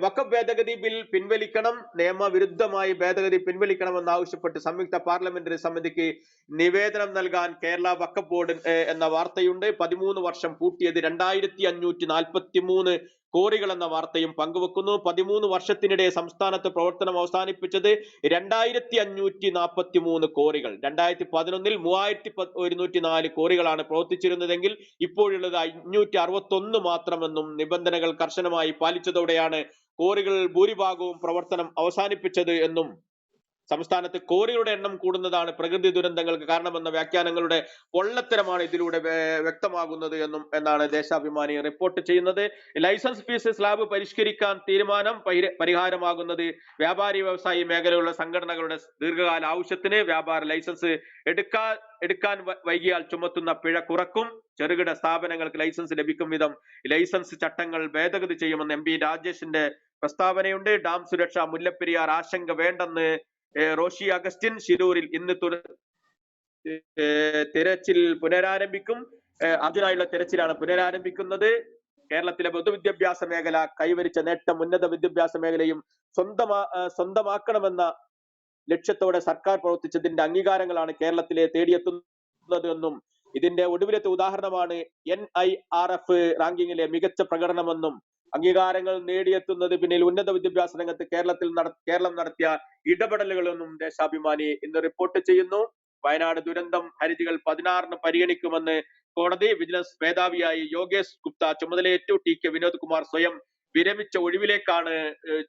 വഖഫ് ഭേദഗതി ബിൽ പിൻവലിക്കണം. നിയമവിരുദ്ധമായി ഭേദഗതി പിൻവലിക്കണമെന്നാവശ്യപ്പെട്ട് സംയുക്ത പാർലമെന്ററി സമിതിക്ക് നിവേദനം നൽകാൻ കേരള വഖഫ് ബോർഡ് എന്ന വാർത്തയുണ്ട്. 13 വർഷം പൂട്ടിയത് 2543 കോറികൾ എന്ന വാർത്തയും പങ്കുവെക്കുന്നു. 13 വർഷത്തിനിടെ സംസ്ഥാനത്ത് പ്രവർത്തനം അവസാനിപ്പിച്ചത് 2543 കോറികൾ. 2011-ൽ 3104 കോറികളാണ് പ്രവർത്തിച്ചിരുന്നതെങ്കിൽ ഇപ്പോഴുള്ളത് 561 മാത്രമെന്നും നിബന്ധനകൾ കർശനമായി പാലിച്ചതോടെയാണ് കോറികൾ ഭൂരിഭാഗവും പ്രവർത്തനം അവസാനിപ്പിച്ചത് എന്നും സംസ്ഥാനത്ത് കോറികളുടെ എണ്ണം കൂടുന്നതാണ് പ്രകൃതി ദുരന്തങ്ങൾക്ക് കാരണമെന്ന വ്യാഖ്യാനങ്ങളുടെ പൊള്ളത്തരമാണ് ഇതിലൂടെ വ്യക്തമാകുന്നത് എന്നാണ് ദേശാഭിമാനി റിപ്പോർട്ട് ചെയ്യുന്നത്. ലൈസൻസ് ഫീസ് സ്ലാബ് പരിഷ്കരിക്കാൻ തീരുമാനം. പരിഹാരമാകുന്നത് വ്യാപാരി വ്യവസായി മേഖലയിലുള്ള സംഘടനകളുടെ ദീർഘകാല ആവശ്യത്തിന്. വ്യാപാര ലൈസൻസ് എടുക്കാൻ വൈകിയാൽ ചുമത്തുന്ന പിഴ കുറക്കും. ചെറുകിട സ്ഥാപനങ്ങൾക്ക് ലൈസൻസ് ലഭിക്കും വിധം ലൈസൻസ് ചട്ടങ്ങൾ ഭേദഗതി ചെയ്യുമെന്ന് MP രാജേഷിന്റെ പ്രസ്താവനയുണ്ട്. ഡാം സുരക്ഷ, മുല്ലപ്പെരിയാർ ആശങ്ക വേണ്ടെന്ന് റോഷി അഗസ്റ്റിൻ ശിരൂരിൽ ഇന്ന് തിരച്ചിൽ പുനരാരംഭിക്കും. അതിനായുള്ള തിരച്ചിലാണ് പുനരാരംഭിക്കുന്നത്. കേരളത്തിലെ പൊതുവിദ്യാഭ്യാസ മേഖല കൈവരിച്ച നേട്ടം ഉന്നത വിദ്യാഭ്യാസ മേഖലയും സ്വന്തമാക്കണമെന്ന ലക്ഷ്യത്തോടെ സർക്കാർ പ്രവർത്തിച്ചതിന്റെ അംഗീകാരങ്ങളാണ് കേരളത്തിലെ തേടിയെത്തുന്നത് എന്നും ഇതിന്റെ ഒടുവിലത്തെ ഉദാഹരണമാണ് NIRF റാങ്കിങ്ങിലെ മികച്ച പ്രകടനമെന്നും അംഗീകാരങ്ങൾ നേടിയെത്തുന്നത് പിന്നിൽ ഉന്നത വിദ്യാഭ്യാസ രംഗത്ത് കേരളം നടത്തിയ ഇടപെടലുകളെന്നും ദേശാഭിമാനി ഇന്ന് റിപ്പോർട്ട് ചെയ്യുന്നു. വയനാട് ദുരന്തം ഹർജികൾ 16-ന് പരിഗണിക്കുമെന്ന് കോടതി. വിജിലൻസ് മേധാവിയായി യോഗേഷ് ഗുപ്ത ചുമതലയേറ്റു. TK വിനോദ് കുമാർ സ്വയം വിരമിച്ച ഒഴിവിലേക്കാണ്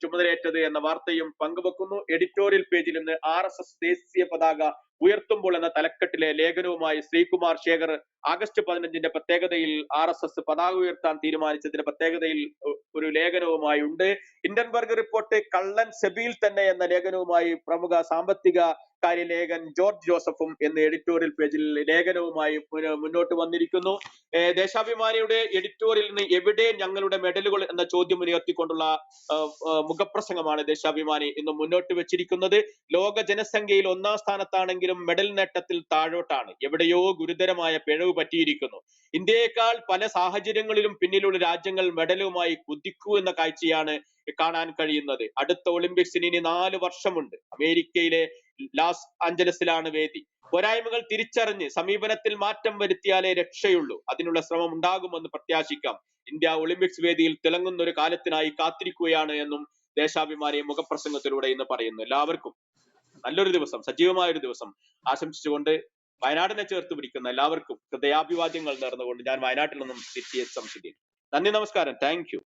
ചുമതലയേറ്റത് എന്ന വാർത്തയും പങ്കുവെക്കുന്നു. എഡിറ്റോറിയൽ പേജിൽ നിന്ന് RSS ദേശീയ പതാക ഉയർത്തുമ്പോൾ എന്ന തലക്കെട്ടിലെ ലേഖനവുമായി ശ്രീകുമാർ ശേഖർ ആഗസ്റ്റ് 15-ന്റെ പ്രത്യേകതയിൽ RSS പതാക ഉയർത്താൻ തീരുമാനിച്ചതിന്റെ പ്രത്യേകതയിൽ ഒരു ലേഖനവുമായി ഉണ്ട്. ഹിൻഡൻബർഗ് റിപ്പോർട്ട് കള്ളൻ സെബിയിൽ തന്നെ എന്ന ലേഖനവുമായി പ്രമുഖ സാമ്പത്തിക കാര്യലേഖൻ ജോർജ് ജോസഫും എന്ന് എഡിറ്റോറിയൽ പേജിൽ ലേഖനവുമായി മുന്നോട്ട് വന്നിരിക്കുന്നു. ദേശാഭിമാനിയുടെ എഡിറ്റോറിയലിൽ നിന്ന് എവിടെ ഞങ്ങളുടെ മെഡലുകൾ എന്ന ചോദ്യം ഉയർത്തിക്കൊണ്ടുള്ള മുഖപ്രസംഗമാണ് ദേശാഭിമാനി ഇന്ന് മുന്നോട്ട് വെച്ചിരിക്കുന്നത്. ലോക ജനസംഖ്യയിൽ 1-ാം സ്ഥാനത്താണെങ്കിലും മെഡൽ നേട്ടത്തിൽ താഴോട്ടാണ്. എവിടെയോ ഗുരുതരമായ പിഴവ് പറ്റിയിരിക്കുന്നു. ഇന്ത്യയേക്കാൾ പല സാഹചര്യങ്ങളിലും പിന്നിലുള്ള രാജ്യങ്ങൾ മെഡലുമായി കുതിക്കൂ എന്ന കാഴ്ചയാണ് കാണാൻ കഴിയുന്നത്. അടുത്ത ഒളിമ്പിക്സിന് ഇനി 4 വർഷമുണ്ട്. അമേരിക്കയിലെ ലാസ് ആഞ്ചലസിലാണ് വേദി. പോരായ്മകൾ തിരിച്ചറിഞ്ഞ് സമീപനത്തിൽ മാറ്റം വരുത്തിയാലേ രക്ഷയുള്ളൂ. അതിനുള്ള ശ്രമം ഉണ്ടാകുമെന്ന് പ്രത്യാശിക്കാം. ഇന്ത്യ ഒളിമ്പിക്സ് വേദിയിൽ തിളങ്ങുന്ന ഒരു കാലത്തിനായി കാത്തിരിക്കുകയാണ് എന്നും ദേശാഭിമാനി മുഖപ്രസംഗത്തിലൂടെ ഇന്ന് പറയുന്നു. എല്ലാവർക്കും നല്ലൊരു ദിവസം, സജീവമായ ഒരു ദിവസം ആശംസിച്ചുകൊണ്ട് വയനാടിനെ ചേർത്ത് പിടിക്കുന്ന എല്ലാവർക്കും ഹൃദയാഭിവാദ്യങ്ങൾ നേർന്നുകൊണ്ട് ഞാൻ വയനാട്ടിൽ നിന്നും തിരിച്ചെത്തി സംശയം. നന്ദി, നമസ്കാരം, താങ്ക് യു.